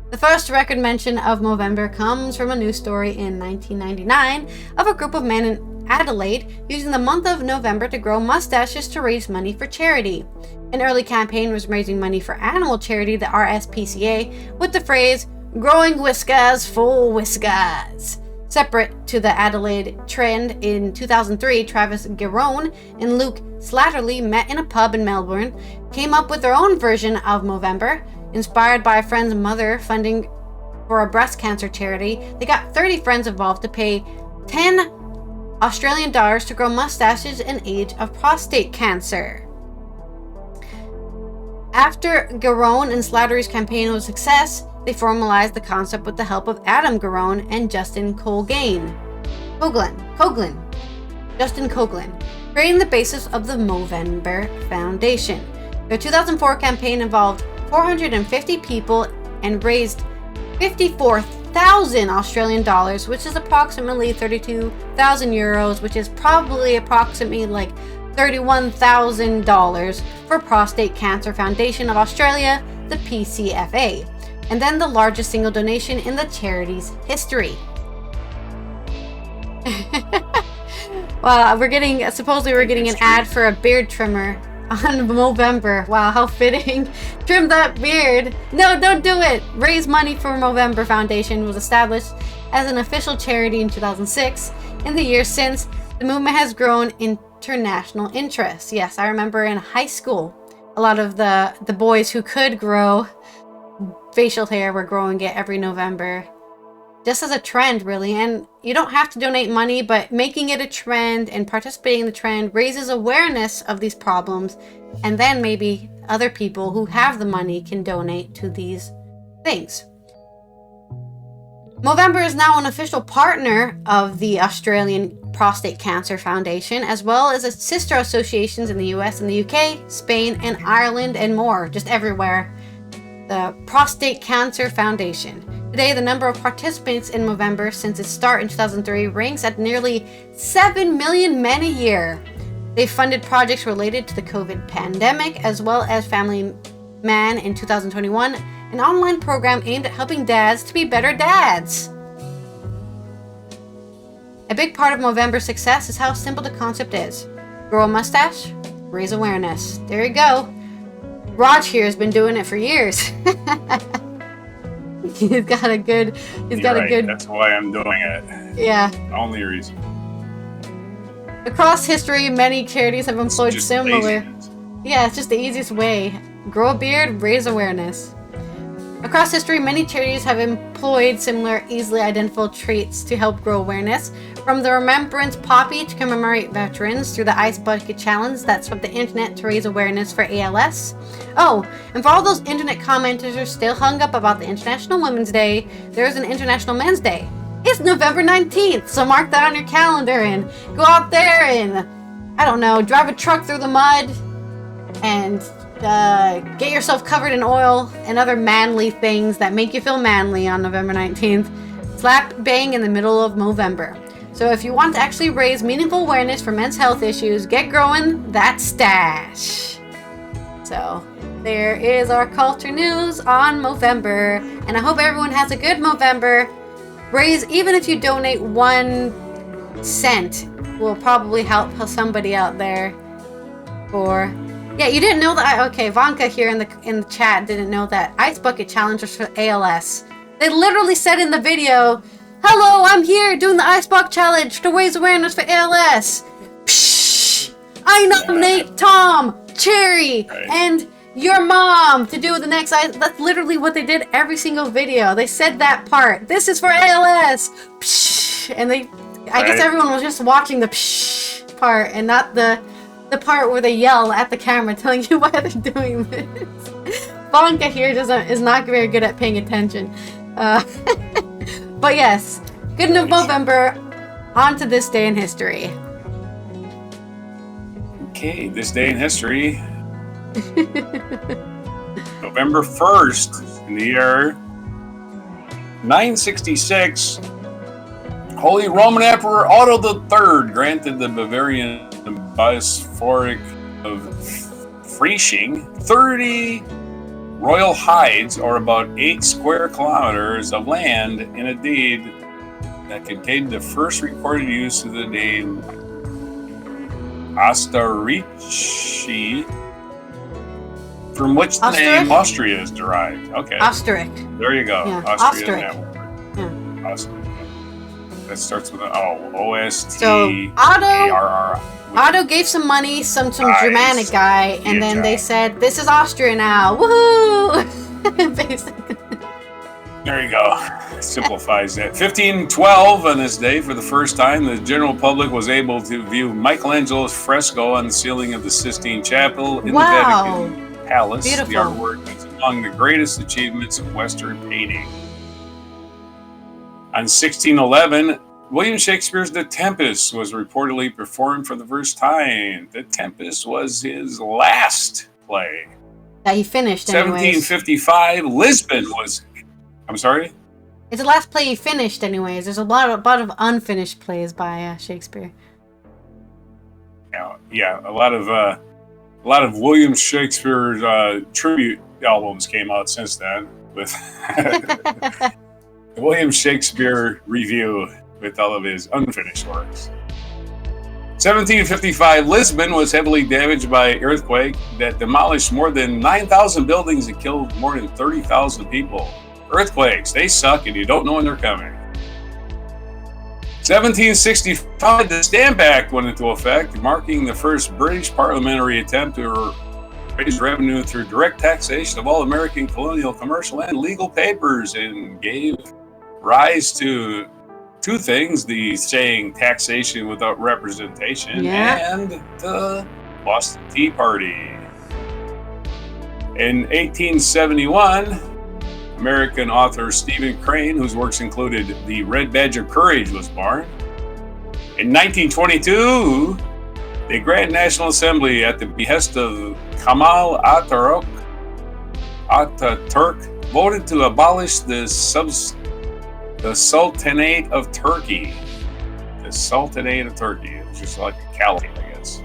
The first record mention of Movember comes from a news story in 1999 of a group of men in Adelaide using the month of November to grow mustaches to raise money for charity. An early campaign was raising money for animal charity, the RSPCA, with the phrase, "growing whiskers for whiskers." Separate to the Adelaide trend, in 2003, Travis Garone and Luke Slattery met in a pub in Melbourne, came up with their own version of Movember. Inspired by a friend's mother funding for a breast cancer charity, they got 30 friends involved to pay 10 Australian dollars to grow mustaches in age of prostate cancer. After Garone and Slattery's campaign was a success, they formalized the concept with the help of Adam Garone and Justin Coughlin, creating the basis of the Movember Foundation. Their 2004 campaign involved 450 people and raised 54,000 Australian dollars, which is approximately 32,000 euros, which is probably approximately like $31,000 for Prostate Cancer Foundation of Australia, the PCFA, and then the largest single donation in the charity's history. Wow, supposedly we're getting an ad for a beard trimmer on Movember. Wow, how fitting. Trim that beard. No, don't do it. Raise money for Movember Foundation was established as an official charity in 2006. In the years since, the movement has grown international interest. Yes, I remember in high school, a lot of the boys who could grow facial hair were growing it every November. just as a trend, really. And you don't have to donate money, but making it a trend and participating in the trend raises awareness of these problems. And then maybe other people who have the money can donate to these things. Movember is now an official partner of the Australian Prostate Cancer Foundation, as well as its sister associations in the US and the UK, Spain, and Ireland, and more, just everywhere. The Prostate Cancer Foundation. Today, the number of participants in Movember since its start in 2003 ranks at nearly 7 million men a year. They funded projects related to the COVID pandemic, as well as Family Man in 2021, an online program aimed at helping dads to be better dads. A big part of Movember's success is how simple the concept is. Grow a mustache, raise awareness. There you go. Rog here has been doing it for years. He's got a good. That's why I'm doing it. Yeah. The only reason. Across history, many charities have employed similar. Laziness. Yeah, it's just the easiest way. Grow a beard, raise awareness. Across history, many charities have employed similar, easily identifiable traits to help grow awareness. From the Remembrance Poppy to commemorate veterans, through the Ice Bucket Challenge that swept the internet to raise awareness for ALS. Oh, and for all those internet commenters who are still hung up about the International Women's Day, there is an International Men's Day. It's November 19th, so mark that on your calendar and go out there and, I don't know, drive a truck through the mud and get yourself covered in oil and other manly things that make you feel manly on November 19th. Slap bang in the middle of Movember. So if you want to actually raise meaningful awareness for men's health issues, get growing that stash. So there is our culture news on Movember, and I hope everyone has a good Movember. Raise, even if you donate 1 cent, will probably help somebody out there. For yeah, you didn't know that. Okay, Vanka here in the chat didn't know that Ice Bucket Challenge was for ALS. They literally said in the video, "Hello, I'm here doing the Ice Bucket Challenge to raise awareness for ALS. Psh, I nominate Tom, Cherry, and your mom to do the next ice." That's literally what they did every single video. They said that part. This is for ALS. Psh, and I guess everyone was just watching the psh part and not the part where they yell at the camera telling you why they're doing this. Vanka here is not very good at paying attention. But yes, good November. On to this day in history. Okay, this day in history. November 1st, in the year 966, Holy Roman Emperor Otto III granted the Bavarian Bishopric of Friesing 30 royal hides, or about 8 square kilometers of land, in a deed that contained the first recorded use of the name Ostarrichi, from which the name Austria is derived. Okay. Ostrich. There you go. Yeah. Austria. Yeah. Austria. That starts with an O-S-T-A-R-R. So Otto gave some money, some Germanic guy, and then they said, "This is Austria now, woohoo!" Basically. There you go. Simplifies that. 1512, on this day, for the first time, the general public was able to view Michelangelo's fresco on the ceiling of the Sistine Chapel in the Vatican Palace. Beautiful. The artwork is among the greatest achievements of Western painting. On 1611, William Shakespeare's The Tempest was reportedly performed for the first time. The Tempest was his last play. That he finished, anyways. 1755, Lisbon was... I'm sorry? It's the last play he finished, anyways. There's a lot of unfinished plays by Shakespeare. Yeah, a lot of William Shakespeare tribute albums came out since then with the William Shakespeare Review with all of his unfinished works. 1755, Lisbon was heavily damaged by an earthquake that demolished more than 9,000 buildings and killed more than 30,000 people. Earthquakes, they suck and you don't know when they're coming. 1765, the Stamp Act went into effect, marking the first British parliamentary attempt to raise revenue through direct taxation of all American colonial, commercial, and legal papers, and gave rise to two things: the saying taxation without representation and the Boston Tea Party. In 1871, American author Stephen Crane, whose works included The Red Badge of Courage, was born. In 1922, the Grand National Assembly, at the behest of Kemal Atatürk, voted to abolish the Sultanate of Turkey. The Sultanate of Turkey. It was just like a caliphate, I guess.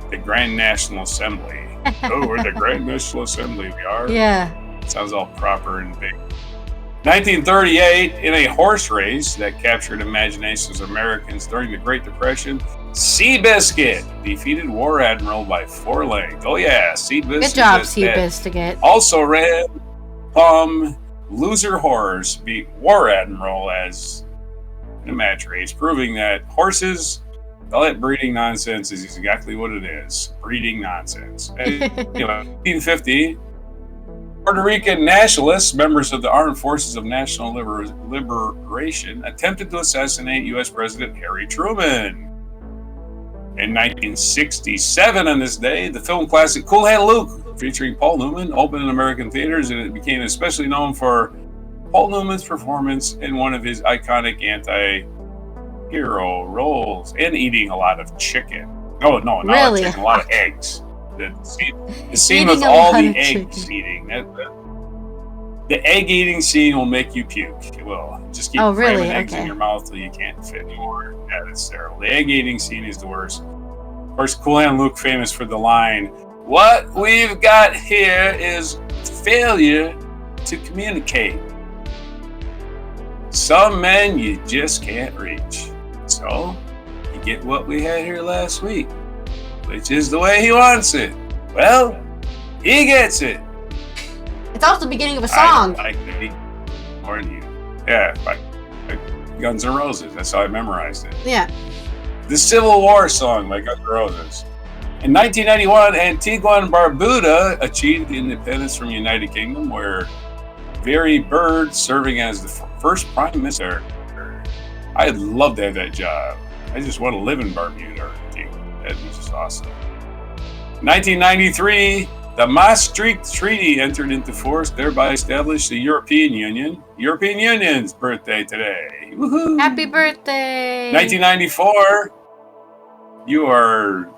The Grand National Assembly. Oh, we're the Grand National Assembly. We are. Yeah. Sounds all proper and big. 1938, in a horse race that captured imaginations of Americans during the Great Depression, Seabiscuit defeated War Admiral by 4 lengths. Oh yeah, Seabiscuit. Good job, Seabiscuit. Also ran Loser Horse beat War Admiral as in a match race, proving that horses, all that breeding nonsense is exactly what it is. Breeding nonsense. And, 1950, Puerto Rican nationalists, members of the Armed Forces of National Liberation, attempted to assassinate U.S. President Harry Truman. In 1967, on this day, the film classic Cool Hand Luke, featuring Paul Newman, opened in American theaters, and it became especially known for Paul Newman's performance in one of his iconic anti-hero roles, and eating a lot of chicken. Oh, no, not really? Chicken, a lot of eggs. The scene with all the eggs eating. The egg eating scene will make you puke. It will. Just keep cramming eggs in your mouth till you can't fit anymore. Yeah, it's terrible. The egg eating scene is the worst. Of course, Cool Hand Luke famous for the line, "What we've got here is failure to communicate. Some men you just can't reach. So, you get what we had here last week, which is the way he wants it. Well, he gets it." It's also the beginning of a song. I like it more than you. Yeah, like Guns N' Roses. That's how I memorized it. Yeah. The Civil War song by Guns N' Roses. In 1991, Antigua and Barbuda achieved independence from the United Kingdom, where Very Bird serving as the first prime minister. I'd love to have that job. I just want to live in Barbuda or Antigua. That'd be just awesome. 1993, the Maastricht Treaty entered into force, thereby established the European Union. European Union's birthday today. Woohoo! Happy birthday! 1994, you are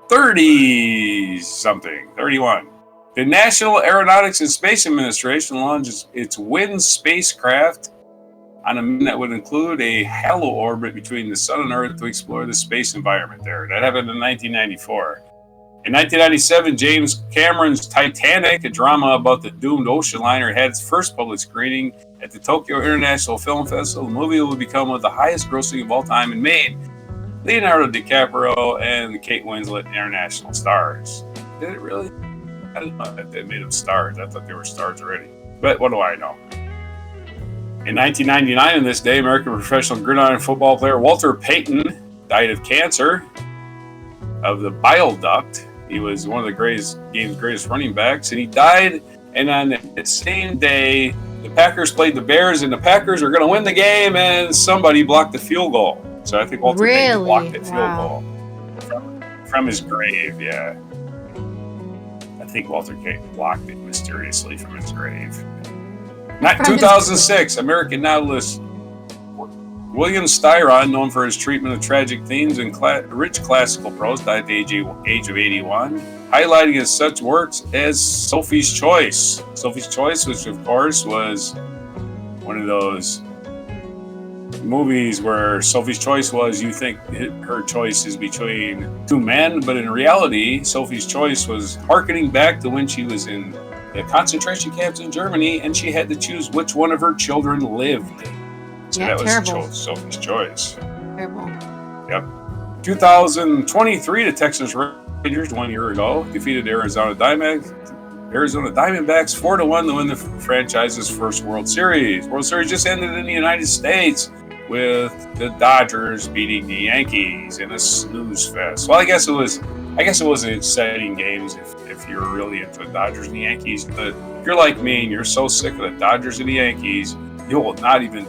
30-something, 31. The National Aeronautics and Space Administration launches its WIN spacecraft on a mission that would include a halo orbit between the Sun and Earth to explore the space environment there. That happened in 1994. In 1997, James Cameron's Titanic, a drama about the doomed ocean liner, had its first public screening at the Tokyo International Film Festival. The movie will become one of the highest grossing of all time and made Leonardo DiCaprio and Kate Winslet international stars. Did it really? I didn't know that they made them stars. I thought they were stars already. But what do I know? In 1999, on this day, American professional gridiron football player Walter Payton died of cancer of the bile duct. He was one of the game's greatest running backs, and he died. And on that same day, the Packers played the Bears, and the Packers are going to win the game, and somebody blocked the field goal. So I think Walter Payton blocked that field goal from his grave. Yeah, I think Walter Payton blocked it mysteriously from his grave. 2006, American novelist William Styron, known for his treatment of tragic themes and rich classical prose, died at the age of 81, highlighting his such works as Sophie's Choice. Sophie's Choice, which of course was one of those movies where Sophie's Choice was, you think her choice is between two men, but in reality, Sophie's Choice was hearkening back to when she was in the concentration camps in Germany, and she had to choose which one of her children lived. So that was Sophie's Choice. Terrible. Yep. 2023, the Texas Rangers 1 year ago defeated Arizona Diamondbacks 4-1 to win the franchise's first World Series. World Series just ended in the United States with the Dodgers beating the Yankees in a snooze fest. Well, I guess it was exciting games if you're really into the Dodgers and the Yankees. But if you're like me and you're so sick of the Dodgers and the Yankees, You will not even,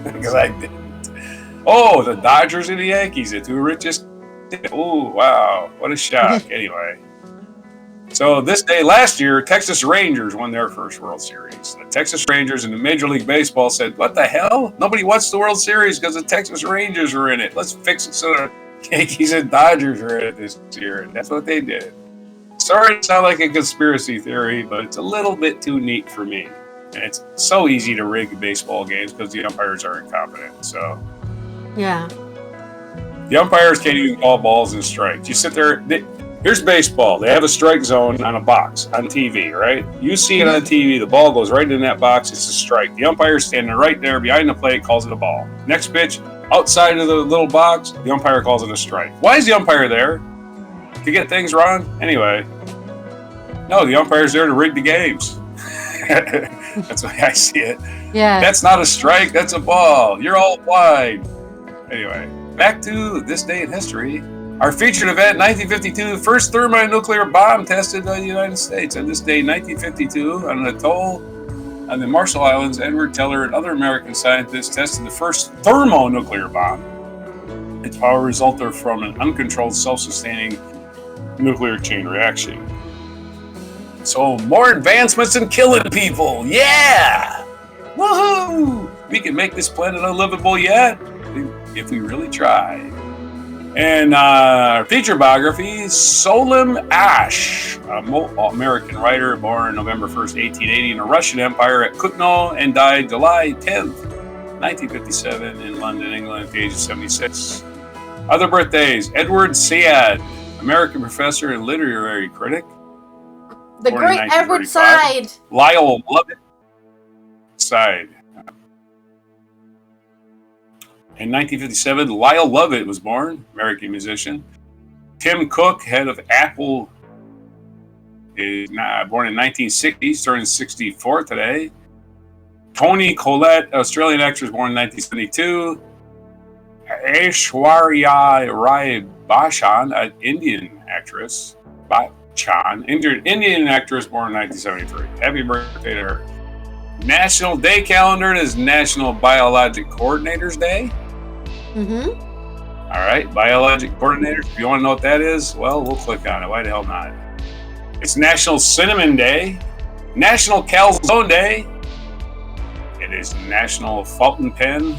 because I didn't. Oh, the Dodgers and the Yankees, the two richest. Oh, wow. What a shock. Anyway. So this day last year, Texas Rangers won their first World Series. The Texas Rangers in the Major League Baseball said, what the hell? Nobody wants the World Series because the Texas Rangers are in it. Let's fix it so the Yankees and Dodgers are in it this year. And that's what they did. Sorry to sound like a conspiracy theory, but it's a little bit too neat for me. And it's so easy to rig baseball games because the umpires are incompetent. So, yeah. The umpires can't even call balls and strikes. You sit there. Here's baseball. They have a strike zone on a box on TV, right? You see it on TV. The ball goes right in that box. It's a strike. The umpire's standing right there behind the plate, calls it a ball. Next pitch, outside of the little box, the umpire calls it a strike. Why is the umpire there? To get things wrong? Anyway. No, the umpire's there to rig the games. That's the way I see it. Yeah. That's not a strike. That's a ball. You're all wide. Anyway, back to this day in history. Our featured event, 1952, first thermonuclear bomb tested by the United States. On this day, 1952, on an atoll on the Marshall Islands, Edward Teller and other American scientists tested the first thermonuclear bomb. Its power resulted from an uncontrolled, self-sustaining nuclear chain reaction. So, more advancements in killing people. Yeah! Woohoo! We can make this planet unlivable yet, if we really try. And our feature biography, Solim Ash, an American writer born November 1st, 1880 in the Russian Empire at Kutno and died July 10th, 1957 in London, England at the age of 76. Other birthdays, Edward Said, American professor and literary critic. The great Edward Said. Lyle Lovett Said. In 1957, Lyle Lovett was born, American musician. Tim Cook, head of Apple, is born in 1960, turning 64 today. Toni Collette, Australian actress, born in 1972. Aishwarya Rai Bachchan, an Indian actress. Indian actress, born in 1973. Happy birthday to her. National Day calendar is National Biologic Coordinators Day. Mm-hmm. All right, biologic coordinators. If you want to know what that is, well, we'll click on it. Why the hell not? It's National Cinnamon Day, National Calzone Day. It is National Fountain Pen.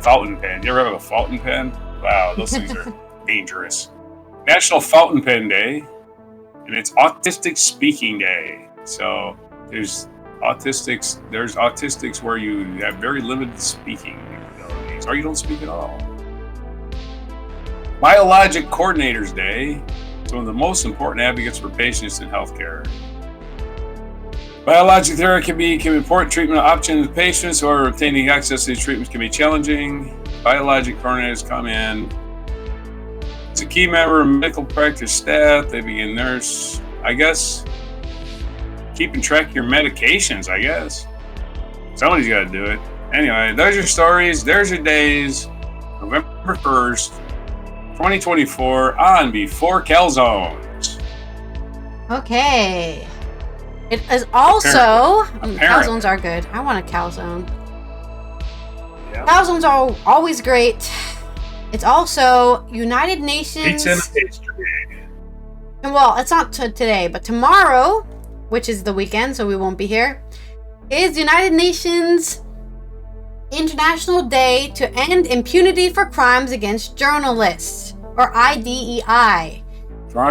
Fountain pen. You ever have a fountain pen? Wow, those things are dangerous. National Fountain Pen Day, and it's Autistic Speaking Day. So there's autistics where you have very limited speaking abilities, or you don't speak at all. Biologic Coordinators Day. It's one of the most important advocates for patients in healthcare. Biologic therapy can be important treatment option to patients, or obtaining access to these treatments can be challenging. Biologic coordinators come in. It's a key member of medical practice staff. They begin nurse, I guess. Keeping track of your medications, I guess. Somebody's got to do it. Anyway, there's your stories. There's your days. November 1st, 2024 on Before Calzones. Okay. It is also... Calzones are good. I want a calzone. Yeah. Calzones are always great. It's also United Nations... Pizza and pastry. Well, it's not today, but tomorrow, which is the weekend, so we won't be here, is United Nations International Day to End Impunity for Crimes Against Journalists, or IDEI.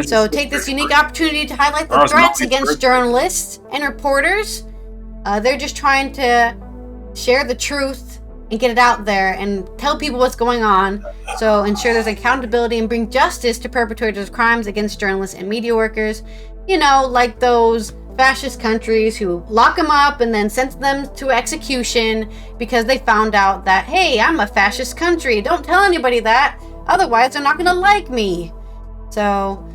So take this unique opportunity to highlight the threats against journalists and reporters. They're just trying to share the truth and get it out there and tell people what's going on. So ensure there's accountability and bring justice to perpetrators of crimes against journalists and media workers. You know, like those fascist countries who lock them up and then send them to execution because they found out that, hey, I'm a fascist country. Don't tell anybody that. Otherwise, they're not going to like me. So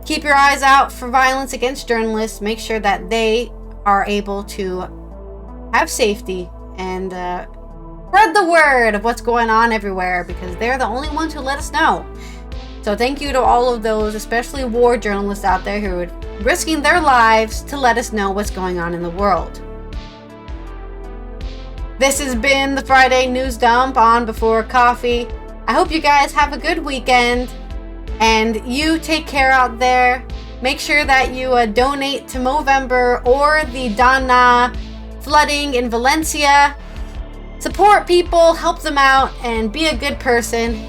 keep your eyes out for violence against journalists. Make sure that they are able to have safety and spread the word of what's going on everywhere, because they're the only ones who let us know. So thank you to all of those, especially war journalists out there who are risking their lives to let us know what's going on in the world. This has been the Friday News Dump on Before Coffee. I hope you guys have a good weekend, and you take care out there. Make sure that you donate to Movember or the Dana flooding in Valencia. Support people, help them out, and be a good person.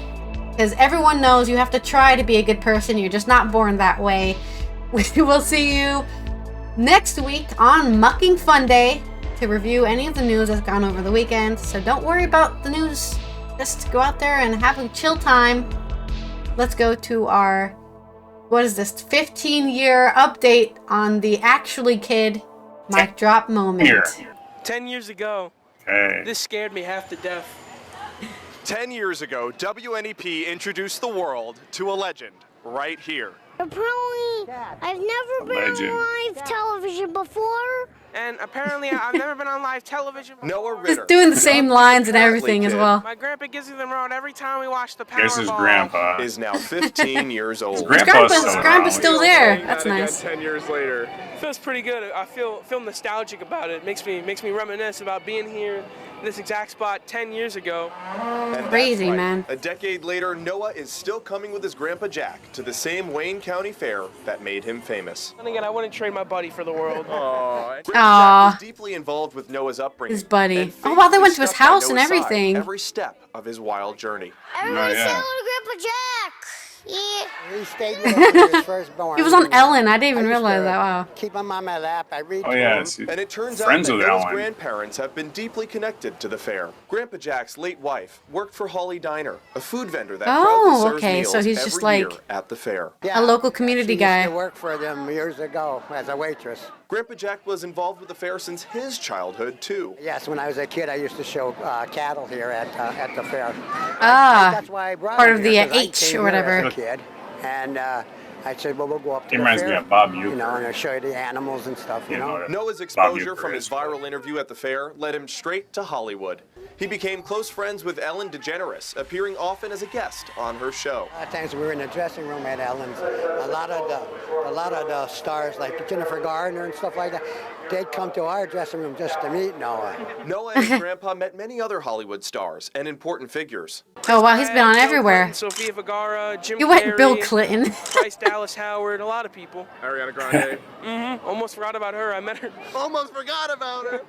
Because everyone knows you have to try to be a good person. You're just not born that way. We will see you next week on Mucking Fun Day to review any of the news that's gone over the weekend. So don't worry about the news. Just go out there and have a chill time. Let's go to our, 15-year update on the Actually Kid mic drop moment. 10 years ago, this scared me half to death. 10 years ago, WNEP introduced the world to a legend right here. Apparently, I've never been on live television before. And apparently, I've never been on live television before. Noah Ritter. Just doing the same lines and everything as well. My grandpa gives me them around every time we watch the Powerball. Here's his grandpa. Is now 15 years old. Grandpa's still there. That's nice. 10 years later. It feels pretty good. I feel nostalgic about it. It makes me reminisce about being here in this exact spot 10 years ago. Crazy, man. A decade later, Noah is still coming with his grandpa Jack to the same Wayne County fair that made him famous. And again, I wouldn't trade my buddy for the world. Aww. Jack was deeply involved with Noah's upbringing. His buddy. Oh, wow, they went to his house and everything. Every step of his wild journey. Everybody say hello to Grandpa Jack. Yeah. He stayed with us when he was first born. He was on Ellen. I didn't even realize that. Wow. Keep him on my lap. I read to him. And it turns out friends that with Noah's Ellen. grandparents have been deeply connected to the fair. Grandpa Jack's late wife worked for Holly Diner, a food vendor that proudly serves meals so he's just every like year at the fair. a local community guy. She used to work for them years ago as a waitress. Grandpa Jack was involved with the fair since his childhood, too. Yes, when I was a kid, I used to show cattle here at the fair. That's why I brought part him of the here, 'cause I H came or here whatever. as a kid, and I said, well, we'll go up to He the reminds fair. me of Bob Euchre. You know, and I'll show you the animals and stuff, you know. Noah's Bob exposure Euchre from his is viral interview at the fair led him straight to Hollywood. He became close friends with Ellen DeGeneres, appearing often as a guest on her show. A lot of times we were in the dressing room at Ellen's. A lot of the stars like Jennifer Garner and stuff like that, they'd come to our dressing room just to meet Noah. Noah and his grandpa met many other Hollywood stars and important figures. Oh, wow, he's been on everywhere. Sofia Vergara, Jim You went Carrey, Bill Clinton. Bryce Dallas Howard, a lot of people. Ariana Grande. Almost forgot about her. I met her. Almost forgot about her.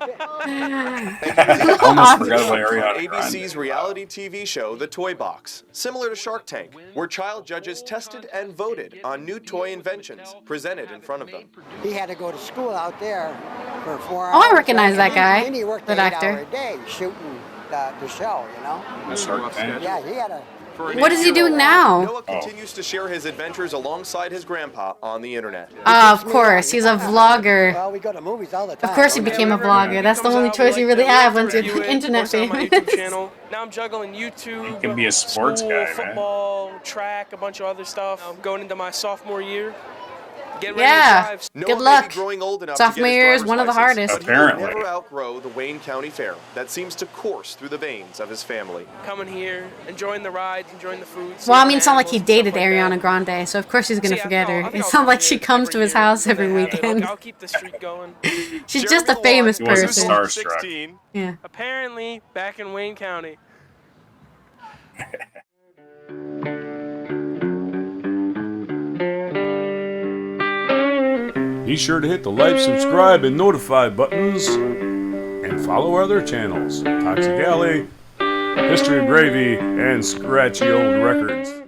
Almost forgot about Ariana Grande. ABC's reality TV show, The Toy Box, similar to Shark Tank, where child judges tested and voted on new toy inventions presented in front of them. He had to go to school out there for 4 hours. Oh, I recognize that guy, And he worked that 8 actor. hours a day shooting the show, you know. Shark Tank. Yeah, he had a... What is he doing now? Noah continues to share his adventures alongside his grandpa on the internet. Of course, he's a vlogger. Well, we go to movies all the time. Of course he became a vlogger. That's the only choice you really have once you're internet famous. famous. Channel. Now I'm juggling YouTube. You can be a sports school, guy, man. football, track, a bunch of other stuff. I'm going into my sophomore year. Get ready Yeah. to drive. Noah Good may luck. be growing old enough Sophomore to get his year is driver's one of the license, hardest. but he will Apparently. never outgrow the Wayne County Fair that seems to course through the veins of his family. Coming here, enjoying the rides, enjoying the food. Well, I seeing mean, the it's not like he animals and dated stuff like Ariana that. Grande, so of course he's gonna See, I forget think her. I'll It's come not like here she comes to every his year. house I'm every gonna have it. weekend. I'll keep the streak going. She's Jeremy just a Lawrence famous He wasn't person. starstruck. 16. Yeah. Apparently, back in Wayne County. Be sure to hit the like, subscribe, and notify buttons, and follow our other channels, Toxic Alley, History of Gravy, and Scratchy Old Records.